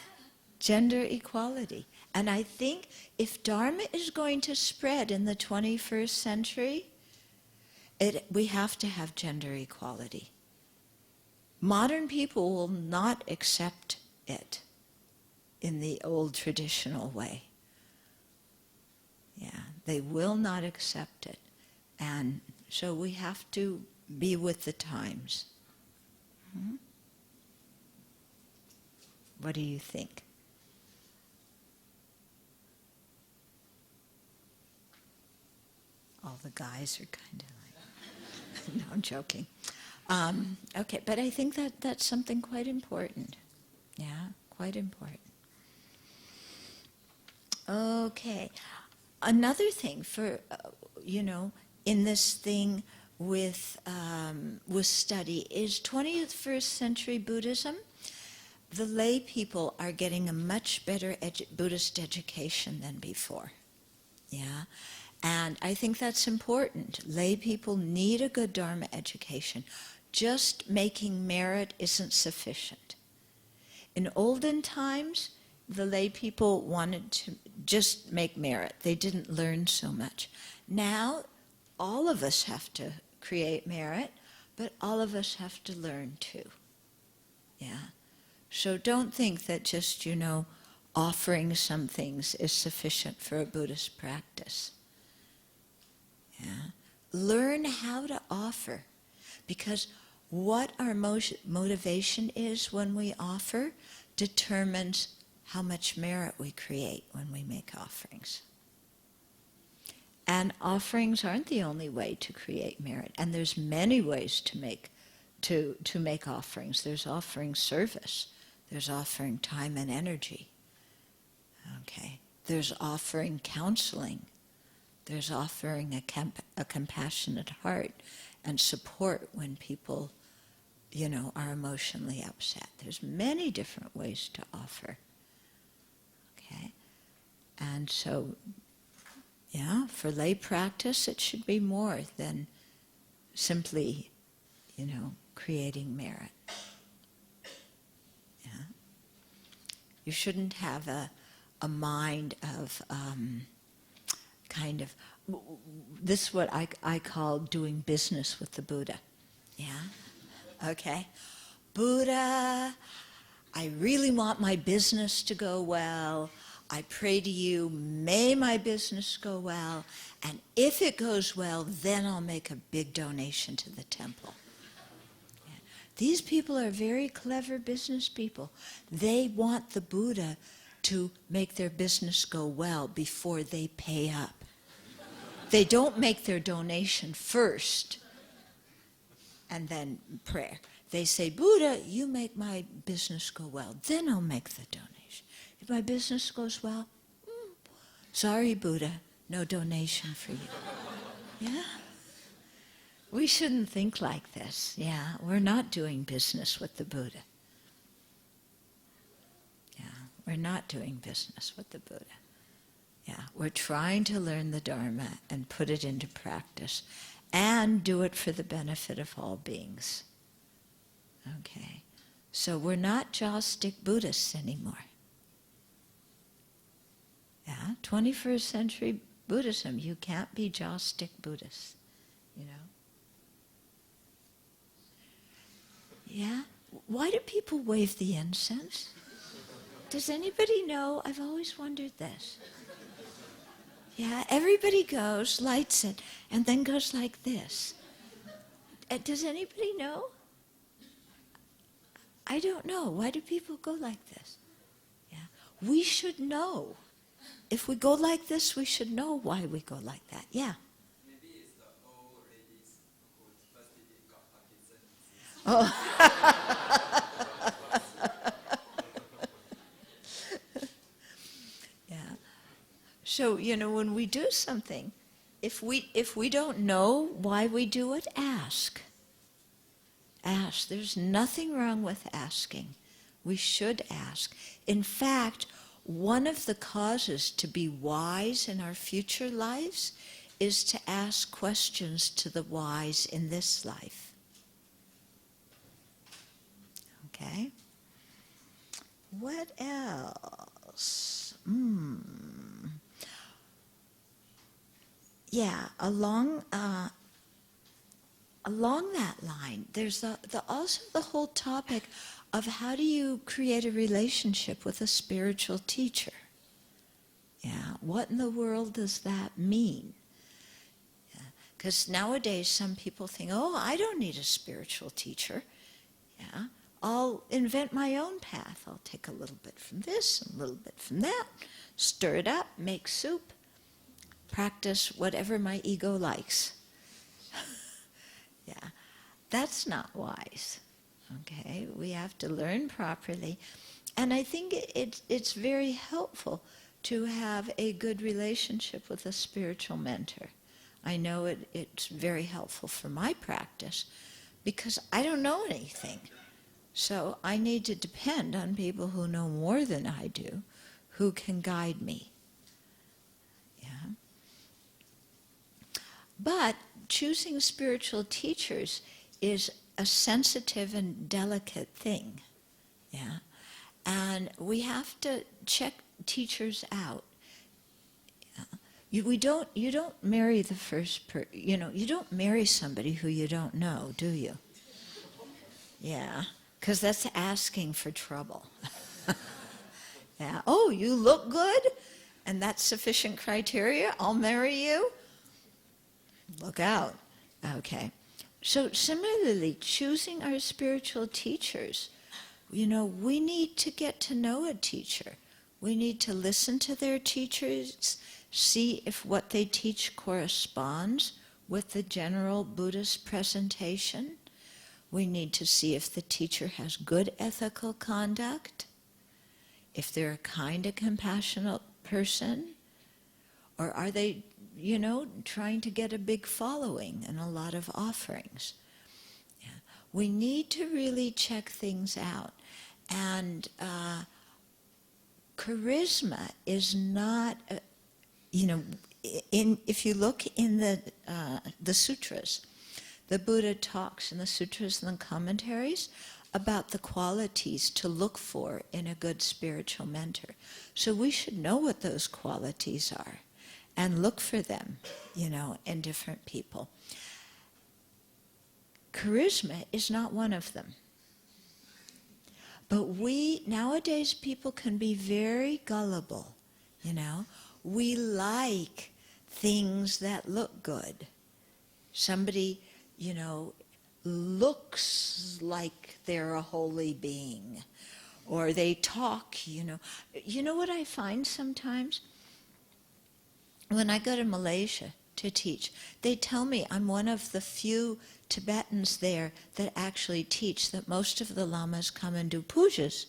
gender equality. And I think if Dharma is going to spread in the 21st century, we have to have gender equality. Modern people will not accept it in the old traditional way. Yeah, they will not accept it. And so we have to be with the times. What do you think? All the guys are kind of like, no, I'm joking. Okay, but I think that that's something quite important. Yeah, quite important. Okay. Another thing for, in this thing with study is 21st century Buddhism. The lay people are getting a much better Buddhist education than before. Yeah. And I think that's important. Lay people need a good Dharma education. Just making merit isn't sufficient. In olden times, the lay people wanted to just make merit. They didn't learn so much. Now, all of us have to create merit, but all of us have to learn too. Yeah. So don't think that just, offering some things is sufficient for a Buddhist practice. Yeah. Learn how to offer, because what our motivation is when we offer determines how much merit we create when we make offerings. And offerings aren't the only way to create merit, and there's many ways to make offerings. There's offering service. There's offering time and energy. Okay. There's offering counseling. There's offering a compassionate heart and support when people, are emotionally upset. There's many different ways to offer. Okay? And so, for lay practice, it should be more than simply, creating merit. Yeah? You shouldn't have a mind of this is what I call doing business with the Buddha. Yeah? Okay? Buddha, I really want my business to go well. I pray to you, may my business go well. And if it goes well, then I'll make a big donation to the temple. Yeah. These people are very clever business people. They want the Buddha to make their business go well before they pay up. They don't make their donation first and then prayer. They say, Buddha, you make my business go well. Then I'll make the donation. If my business goes well, sorry, Buddha, no donation for you. Yeah? We shouldn't think like this. Yeah, we're not doing business with the Buddha. Yeah, we're not doing business with the Buddha. Yeah, we're trying to learn the Dharma and put it into practice and do it for the benefit of all beings. Okay, so we're not jaw-stick Buddhists anymore. Yeah, 21st century Buddhism, you can't be jaw-stick Buddhists, Yeah, why do people wave the incense? Does anybody know? I've always wondered this. Yeah, everybody goes, lights it, and then goes like this. Does anybody know? I don't know. Why do people go like this? Yeah, we should know. If we go like this, we should know why we go like that. Yeah. Maybe it's the old ladies who first got Parkinson's. Oh. Yeah. So, when we do something, if we don't know why we do it, ask. Ask. There's nothing wrong with asking. We should ask. In fact, one of the causes to be wise in our future lives is to ask questions to the wise in this life. Okay? What else? Yeah, along that line, there's also the whole topic of how do you create a relationship with a spiritual teacher? Yeah, what in the world does that mean? Because nowadays some people think, oh, I don't need a spiritual teacher. Yeah, I'll invent my own path. I'll take a little bit from this, a little bit from that, stir it up, make soup, practice whatever my ego likes. Yeah. That's not wise. Okay, we have to learn properly. And I think it's very helpful to have a good relationship with a spiritual mentor. I know it's very helpful for my practice because I don't know anything. So I need to depend on people who know more than I do, who can guide me. Yeah. But choosing spiritual teachers is a sensitive and delicate thing. Yeah. And we have to check teachers out. You don't marry the first you don't marry somebody who you don't know, do you? Yeah, because that's asking for trouble. Yeah. Oh, you look good, and that's sufficient criteria, I'll marry you? Look out. Okay. So similarly, choosing our spiritual teachers, we need to get to know a teacher. We need to listen to their teachers, see if what they teach corresponds with the general Buddhist presentation. We need to see if the teacher has good ethical conduct, if they're a kind and compassionate person, or are they, trying to get a big following and a lot of offerings. Yeah. We need to really check things out. And charisma is not, if you look in the sutras, the Buddha talks in the sutras and the commentaries about the qualities to look for in a good spiritual mentor. So we should know what those qualities are and look for them, in different people. Charisma is not one of them. But nowadays people can be very gullible, We like things that look good. Somebody, looks like they're a holy being. Or they talk, You know what I find sometimes? When I go to Malaysia to teach, they tell me I'm one of the few Tibetans there that actually teach, that most of the lamas come and do pujas.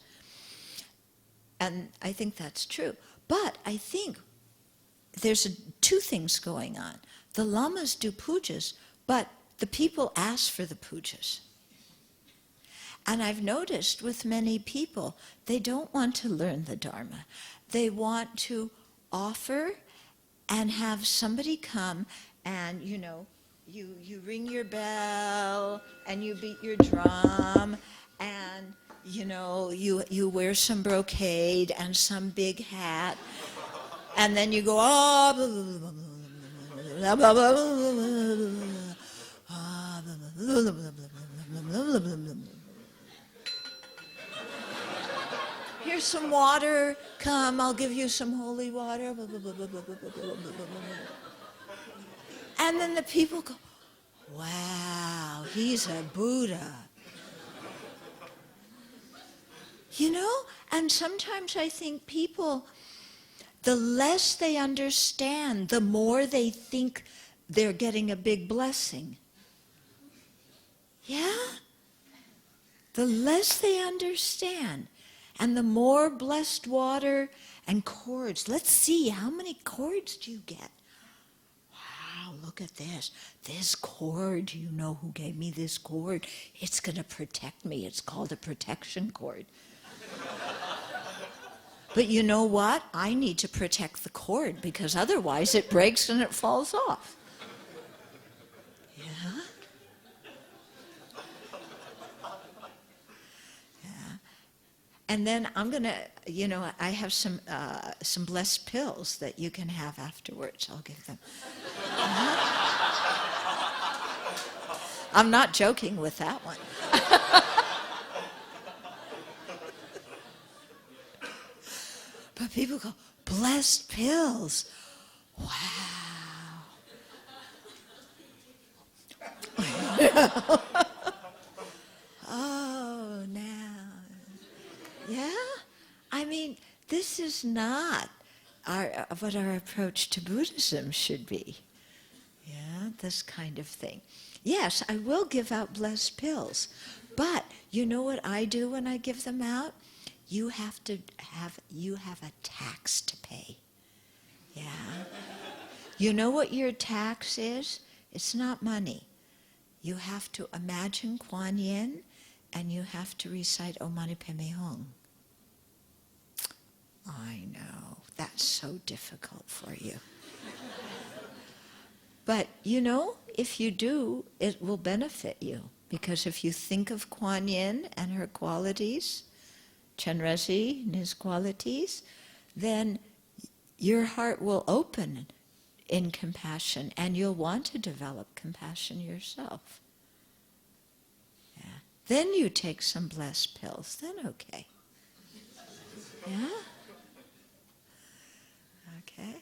And I think that's true. But I think there's two things going on. The lamas do pujas, but the people ask for the pujas. And I've noticed with many people, they don't want to learn the Dharma. They want to offer and have somebody come and, you ring your bell and you beat your drum and, you wear some brocade and some big hat and then you go, here's some water, come, I'll give you some holy water. And then the people go, wow, he's a Buddha. And sometimes I think people, the less they understand, the more they think they're getting a big blessing. Yeah? The less they understand, and the more blessed water and cords. Let's see, how many cords do you get? Wow, look at this. This cord, you know who gave me this cord? It's going to protect me. It's called a protection cord. But you know what? I need to protect the cord because otherwise it breaks and it falls off. Yeah? And then I'm going to, I have some blessed pills that you can have afterwards. I'll give them. I'm not joking with that one. But people go, blessed pills. Wow. Oh, now. Yeah? I mean, this is not what our approach to Buddhism should be. Yeah? this kind of thing. Yes, I will give out blessed pills, but you know what I do when I give them out? You have a tax to pay. Yeah. You know what your tax is? It's not money. You have to imagine Kuan Yin, and you have to recite Om Mani Padme Hum. I know, that's so difficult for you. But you know, if you do, it will benefit you. Because if you think of Kuan Yin and her qualities, Chenrezig and his qualities, then your heart will open in compassion, and you'll want to develop compassion yourself. Yeah. Then you take some blessed pills, then okay. Yeah? Okay.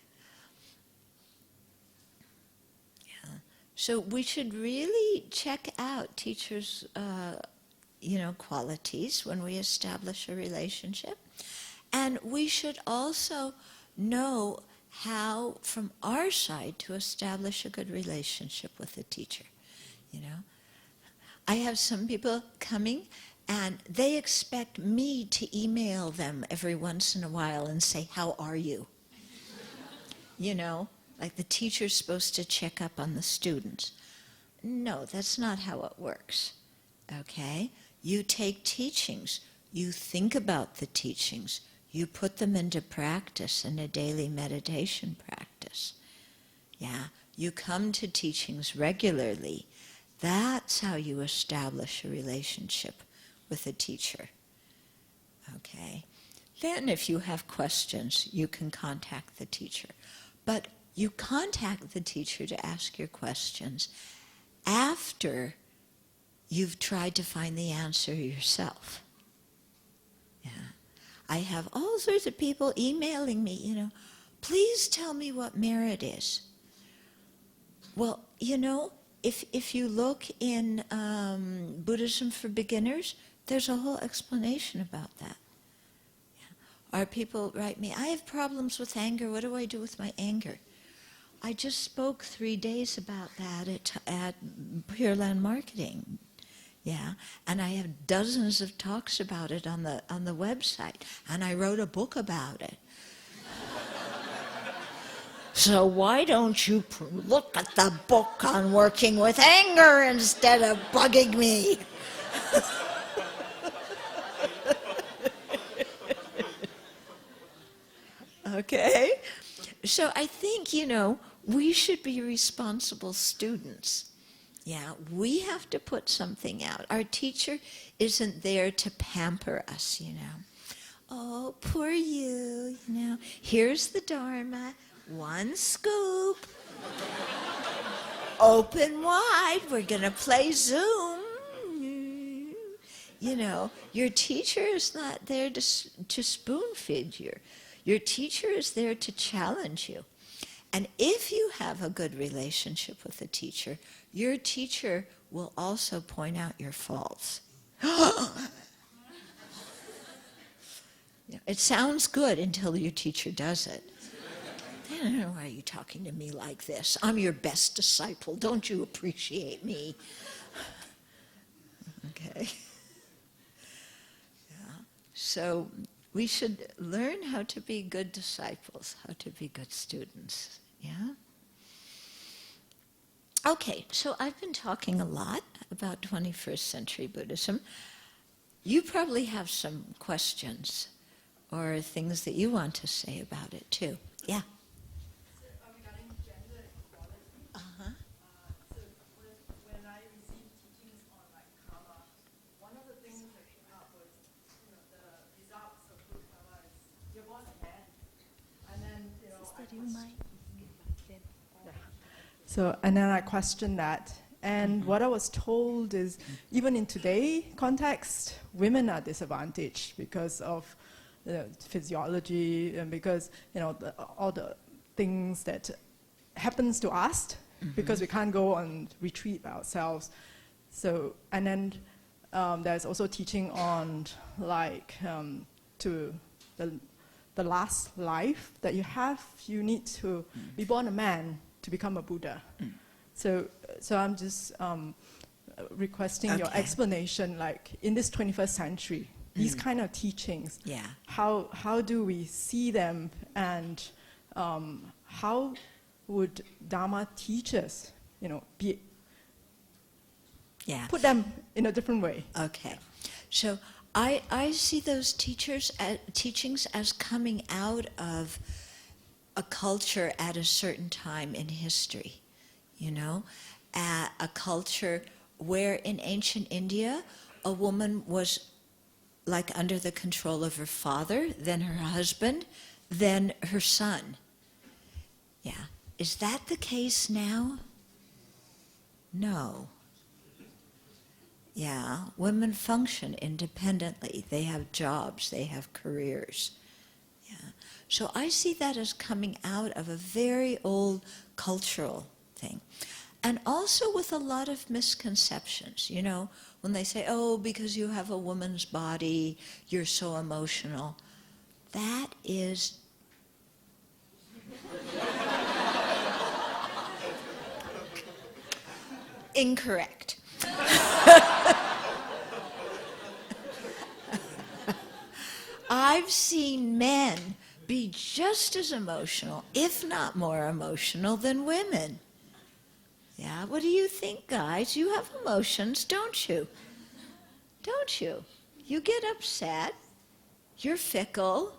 Yeah. So we should really check out teachers' qualities when we establish a relationship. And we should also know how, from our side, to establish a good relationship with the teacher. You know, I have some people coming and they expect me to email them every once in a while and say, "How are you?" You know, like the teacher's supposed to check up on the students. No, that's not how it works. Okay? You take teachings, you think about the teachings, you put them into practice in a daily meditation practice. Yeah, you come to teachings regularly. That's how you establish a relationship with a teacher. Okay? Then if you have questions, you can contact the teacher. But you contact the teacher to ask your questions after you've tried to find the answer yourself. Yeah. I have all sorts of people emailing me, please tell me what merit is. Well, if you look in Buddhism for Beginners, there's a whole explanation about that. Yeah. Or people write me, "I have problems with anger, what do I do with my anger?" I just spoke 3 days about that at Pure Land Marketing. Yeah, and I have dozens of talks about it on the website, and I wrote a book about it. So why don't you look at the book on working with anger instead of bugging me? Okay? So I think, we should be responsible students. Yeah, we have to put something out. Our teacher isn't there to pamper us, Oh, poor you, Here's the Dharma, 1 scoop. Open wide, we're going to play Zoom. Your teacher is not there to spoon feed you. Your teacher is there to challenge you. And if you have a good relationship with the teacher, your teacher will also point out your faults. It sounds good until your teacher does it. I don't know, why are you talking to me like this? I'm your best disciple. Don't you appreciate me? Okay. Yeah. So we should learn how to be good disciples, how to be good students. Yeah? Okay, so I've been talking a lot about 21st century Buddhism. You probably have some questions or things that you want to say about it too. Yeah? So, regarding gender equality, Uh-huh. so when I received teachings on karma, one of the things that came up was, the results of good karma is you're born a man, and then So, and then I questioned that. And what I was told is, even in today's context, women are disadvantaged because of physiology and because, all the things that happens to us, because we can't go on retreat ourselves. So, and then there's also teaching on, to the last life that you have, you need to be born a man to become a Buddha. So I'm just requesting your Okay. explanation, like in this 21st century, these kind of teachings, Yeah. how do we see them, and how would Dharma teach us, Yeah. put them in a different way? Okay. So I see those teachings as coming out of a culture at a certain time in history, a culture where in ancient India, a woman was like under the control of her father, then her husband, then her son. Yeah. Is that the case now? No. Yeah, women function independently. They have jobs, they have careers. Yeah. So I see that as coming out of a very old cultural thing. And also with a lot of misconceptions, when they say, oh, because you have a woman's body, you're so emotional. That is incorrect. I've seen men be just as emotional, if not more emotional, than women. Yeah, what do you think, guys? You have emotions, don't you? Don't you? You get upset. You're fickle.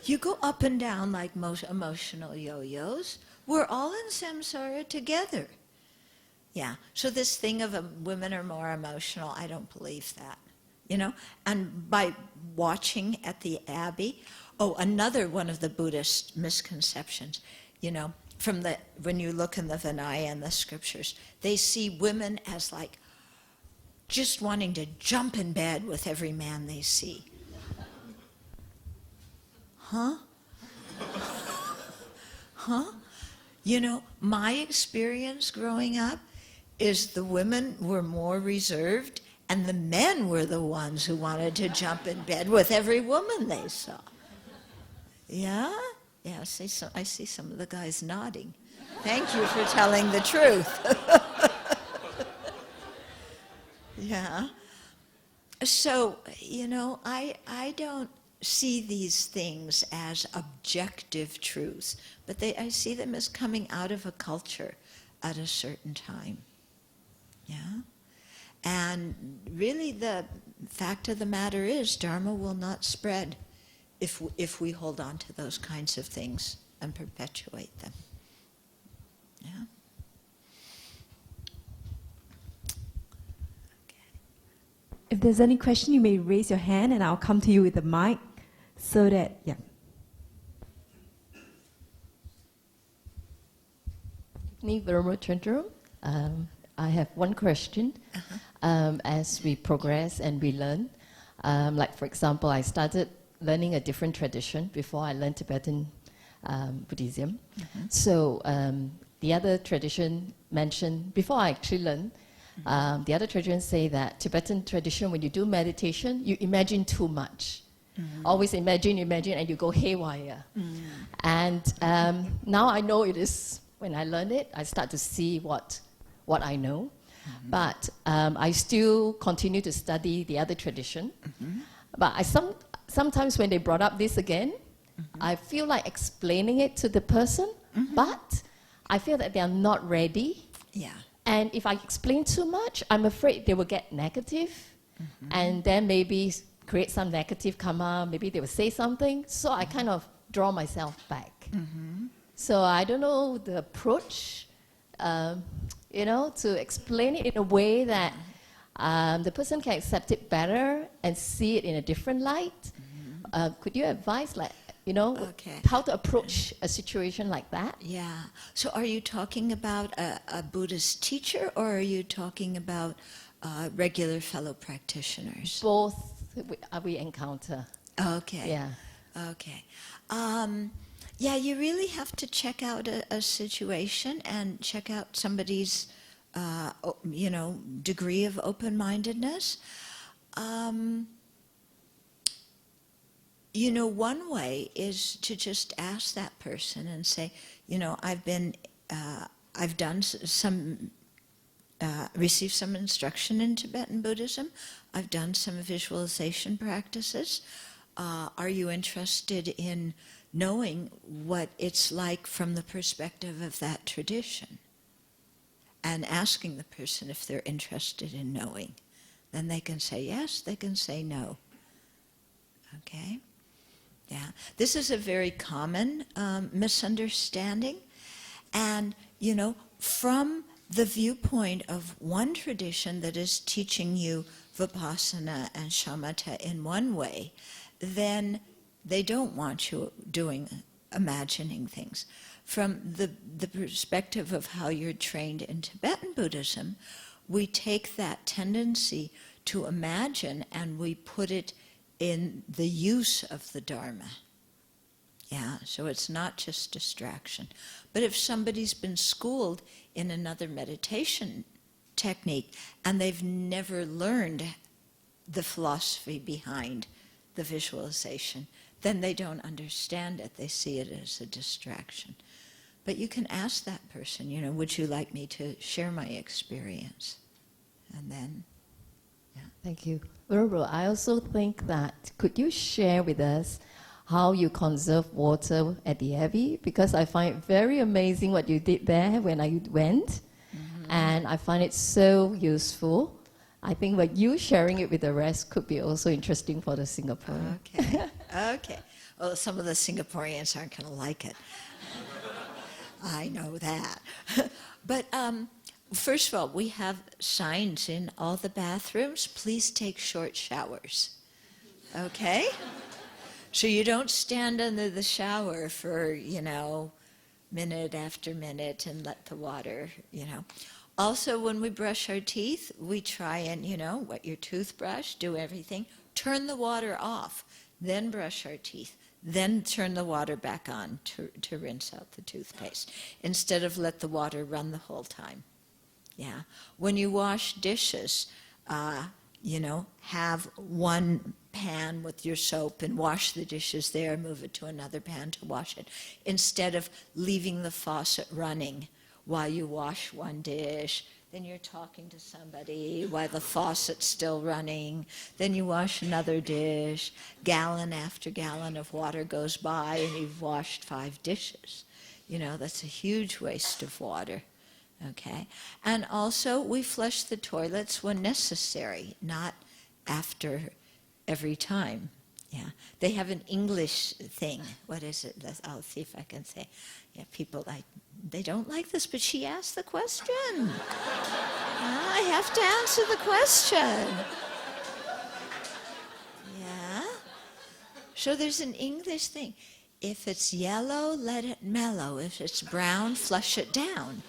You go up and down like most emotional yo-yos. We're all in samsara together. Yeah, so this thing of women are more emotional, I don't believe that. And by watching at the Abbey, another one of the Buddhist misconceptions, when you look in the Vinaya and the scriptures, they see women as like just wanting to jump in bed with every man they see. Huh? Huh? My experience growing up is the women were more reserved and the men were the ones who wanted to jump in bed with every woman they saw. Yeah? Yeah, I see some of the guys nodding. Thank you for telling the truth. Yeah. So, I don't see these things as objective truths, but I see them as coming out of a culture at a certain time. Yeah? And really the fact of the matter is Dharma will not spread if we hold on to those kinds of things and perpetuate them. Yeah? If there's any question, you may raise your hand and I'll come to you with the mic so that, yeah. I have one question. As we progress and we learn, like for example, I started learning a different tradition before I learned Tibetan Buddhism. So the other tradition mentioned, before I actually learned, the other traditions say that Tibetan tradition, when you do meditation, you imagine too much. Always imagine, and you go haywire. And now I know it is, when I learn it, I start to see what I know. But I still continue to study the other tradition. But sometimes when they brought up this again, I feel like explaining it to the person, but I feel that they are not ready. Yeah. And if I explain too much, I'm afraid they will get negative, and then maybe create some negative karma, maybe they will say something, so I kind of draw myself back. So I don't know the approach, to explain it in a way that the person can accept it better and see it in a different light. Could you advise, how to approach a situation like that? Yeah. So are you talking about a Buddhist teacher, or are you talking about regular fellow practitioners? Both we encounter. Okay. Yeah. Okay. Yeah, you really have to check out a situation and check out somebody's, degree of open-mindedness. One way is to just ask that person and say, I've been I've done received some instruction in Tibetan Buddhism. I've done some visualization practices. Are you interested in knowing what it's like from the perspective of that tradition? And asking the person if they're interested in knowing. Then they can say yes, they can say no. Okay? Yeah. This is a very common misunderstanding. And, you know, from the viewpoint of one tradition that is teaching you Vipassana and Shamatha in one way, then they don't want you imagining things. From the perspective of how you're trained in Tibetan Buddhism, we take that tendency to imagine and we put it in the use of the Dharma. Yeah, so it's not just distraction. But if somebody's been schooled in another meditation technique and they've never learned the philosophy behind the visualization, then they don't understand it. They see it as a distraction. But you can ask that person, you know, would you like me to share my experience? And then, yeah. Thank you. Venerable, I also think that, could you share with us how you conserve water at the Abbey? Because I find it very amazing what you did there when I went. And I find it so useful. I think what you sharing it with the rest could be also interesting for the Singaporeans. Okay, okay. Well, some of the Singaporeans aren't going to like it. I know that. But first of all, we have signs in all the bathrooms. Please take short showers. Okay? So you don't stand under the shower for, you know, minute after minute and let the water, you know. Also, when we brush our teeth, we try and, you know, wet your toothbrush, do everything, turn the water off, then brush our teeth, then turn the water back on to rinse out the toothpaste, instead of let the water run the whole time. Yeah. When you wash dishes, you know, have one pan with your soap and wash the dishes there, move it to another pan to wash it, instead of leaving the faucet running while you wash one dish, then you're talking to somebody while the faucet's still running, then you wash another dish, gallon after gallon of water goes by and you've washed 5 dishes. You know, that's a huge waste of water, okay? And also, we flush the toilets when necessary, not after every time. Yeah, they have an English thing. What is it? I'll see if I can say. Yeah, people, they don't like this, but she asked the question. I have to answer the question. Yeah. So there's an English thing. If it's yellow, let it mellow. If it's brown, flush it down.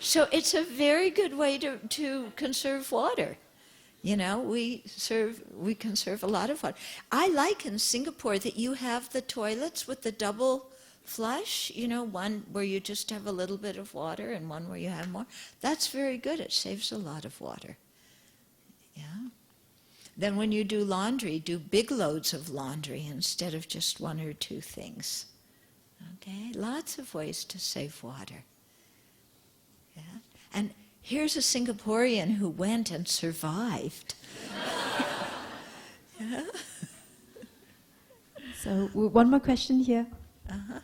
So it's a very good way to conserve water. You know, we conserve a lot of water. I like in Singapore that you have the toilets with the double flush, you know, one where you just have a little bit of water and one where you have more. That's very good. It saves a lot of water. Yeah. Then when you do laundry, do big loads of laundry instead of just 1 or 2 things. Okay? Lots of ways to save water. Yeah. And here's a Singaporean who went and survived. Yeah. So one more question here. Uh-huh.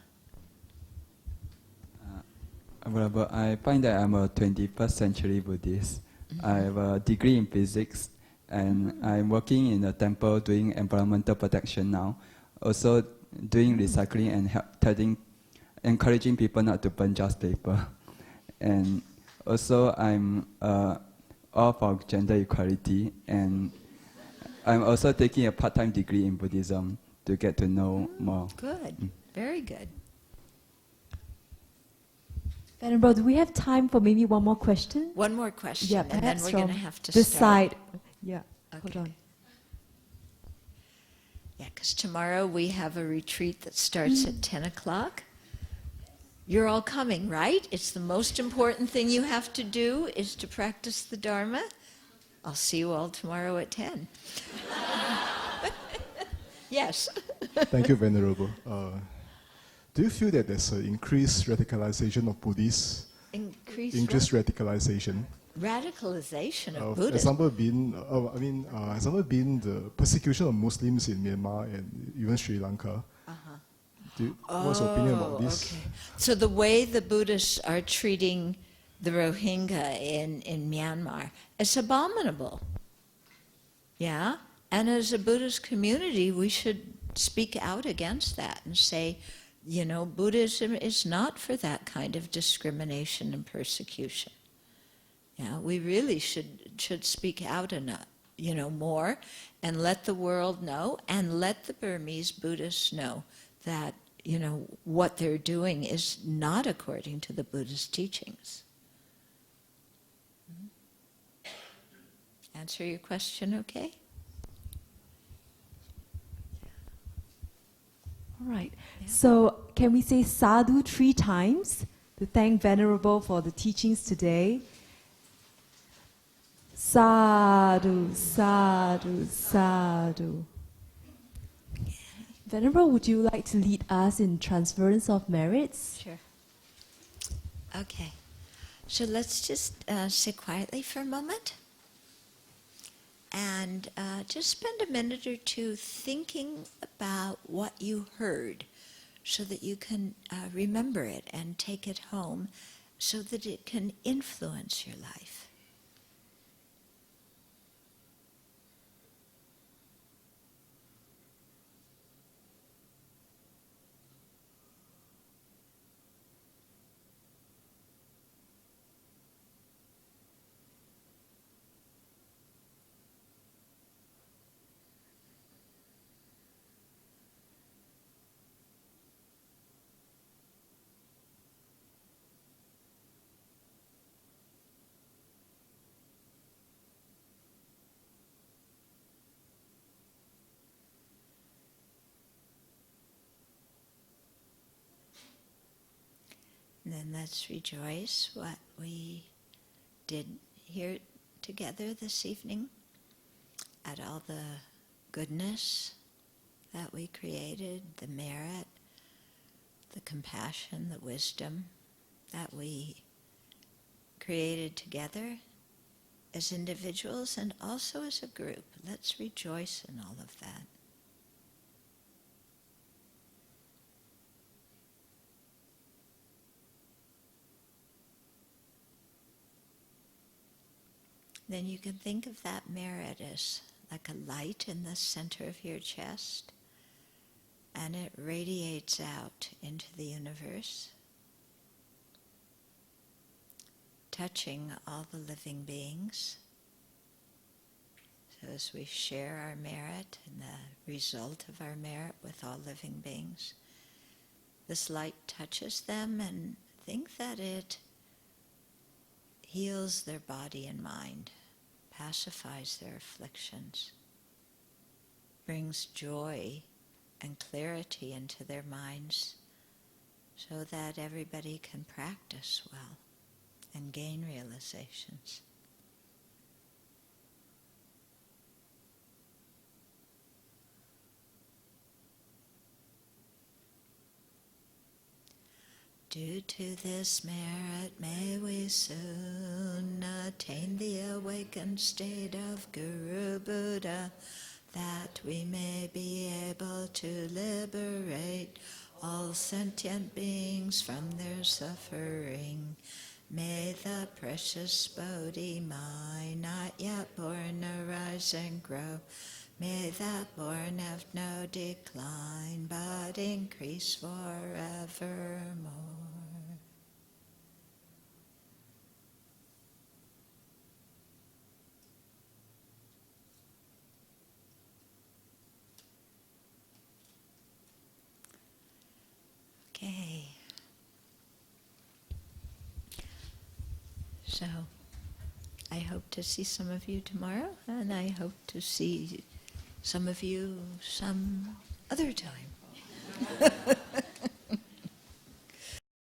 Well, I find that I'm a 21st century Buddhist. I have a degree in physics, and I'm working in a temple doing environmental protection now. Also doing recycling and encouraging people not to burn just paper. And also I'm all for gender equality, and I'm also taking a part-time degree in Buddhism to get to know more. Good. Very good. Venerable, do we have time for maybe one more question? One more question, Yeah, and then perhaps we're from going to have to this start. side. Yeah, hold Okay. on. Yeah, because tomorrow we have a retreat that starts at 10 o'clock. You're all coming, right? It's the most important thing you have to do is to practice the Dharma. I'll see you all tomorrow at 10. Yes. Thank you, Venerable. do you feel that there's an increased radicalization of Buddhists? Increased radicalization. Radicalization of Example Buddhism. example being the persecution of Muslims in Myanmar and even Sri Lanka. What's your opinion about this? Okay. So the way the Buddhists are treating the Rohingya in Myanmar is abominable. Yeah? And as a Buddhist community, we should speak out against that and say, you know, Buddhism is not for that kind of discrimination and persecution. Yeah, we really should speak out enough, you know, more, and let the world know, and let the Burmese Buddhists know that, you know, what they're doing is not according to the Buddhist teachings. Answer your question, okay? All right. Yeah. So can we say sadhu 3 times to thank Venerable for the teachings today? Sadhu, sadhu, sadhu. Venerable, would you like to lead us in transference of merits? Sure. Okay. So let's just sit quietly for a moment and just spend a minute or two thinking about what you heard so that you can remember it and take it home so that it can influence your life. And then let's rejoice what we did here together this evening, at all the goodness that we created, the merit, the compassion, the wisdom that we created together as individuals and also as a group. Let's rejoice in all of that. Then you can think of that merit as like a light in the center of your chest, and it radiates out into the universe, touching all the living beings. So as we share our merit and the result of our merit with all living beings, this light touches them, and think that it heals their body and mind, pacifies their afflictions, brings joy and clarity into their minds so that everybody can practice well and gain realizations. Due to this merit, may we soon attain the awakened state of Guru Buddha, that we may be able to liberate all sentient beings from their suffering. May the precious Bodhi mind, not yet born, arise and grow. May that born have no decline, but increase forevermore. Okay. So, I hope to see some of you tomorrow, and I hope to see some of you some other time.